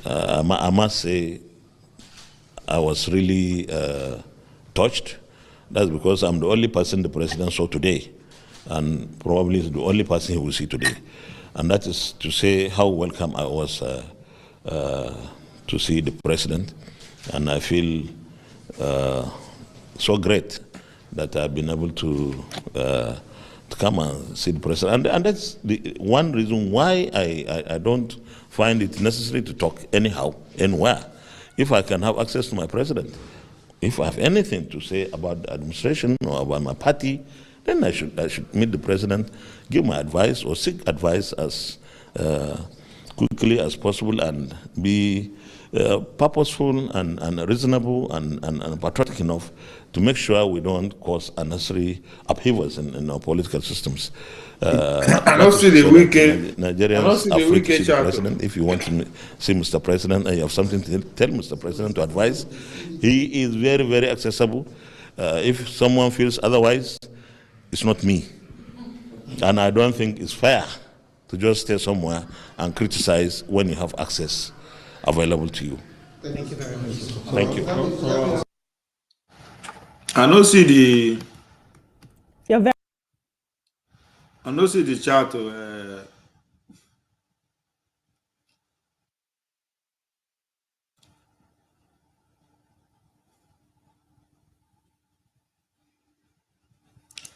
I must say, I was really touched. That's because I'm the only person the president saw today, and probably the only person he will see today. And that is to say how welcome I was to see the president. And I feel so great that I've been able to come and see the president. And that's the one reason why I don't find it necessary to talk anyhow, anywhere. If I can have access to my president, if I have anything to say about the administration or about my party, then I should meet the president, give my advice or seek advice as quickly as possible, and be purposeful and reasonable and patriotic enough to make sure we don't cause unnecessary upheavals in our political systems. And also the wicked Nigerians are free to see the president. If you want to see Mr. President and you have something to tell Mr. President to advise, he is very, very accessible. If someone feels otherwise, it's not me. And I don't think it's fair to just stay somewhere and criticize when you have access available to you. Thank you very much. Thank you. I don't see the. You're very. I don't see the chat.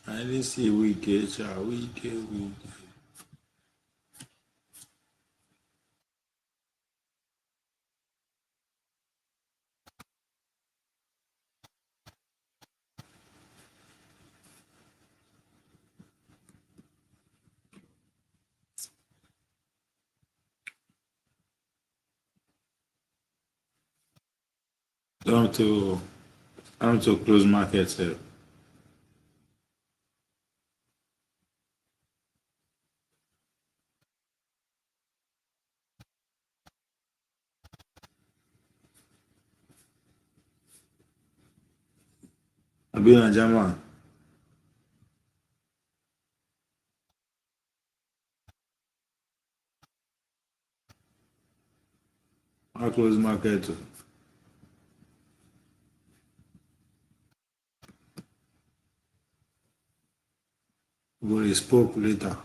I didn't see wicked chat. Wicked. I'm to close market sale. I've been a German. I close market. We spoke later.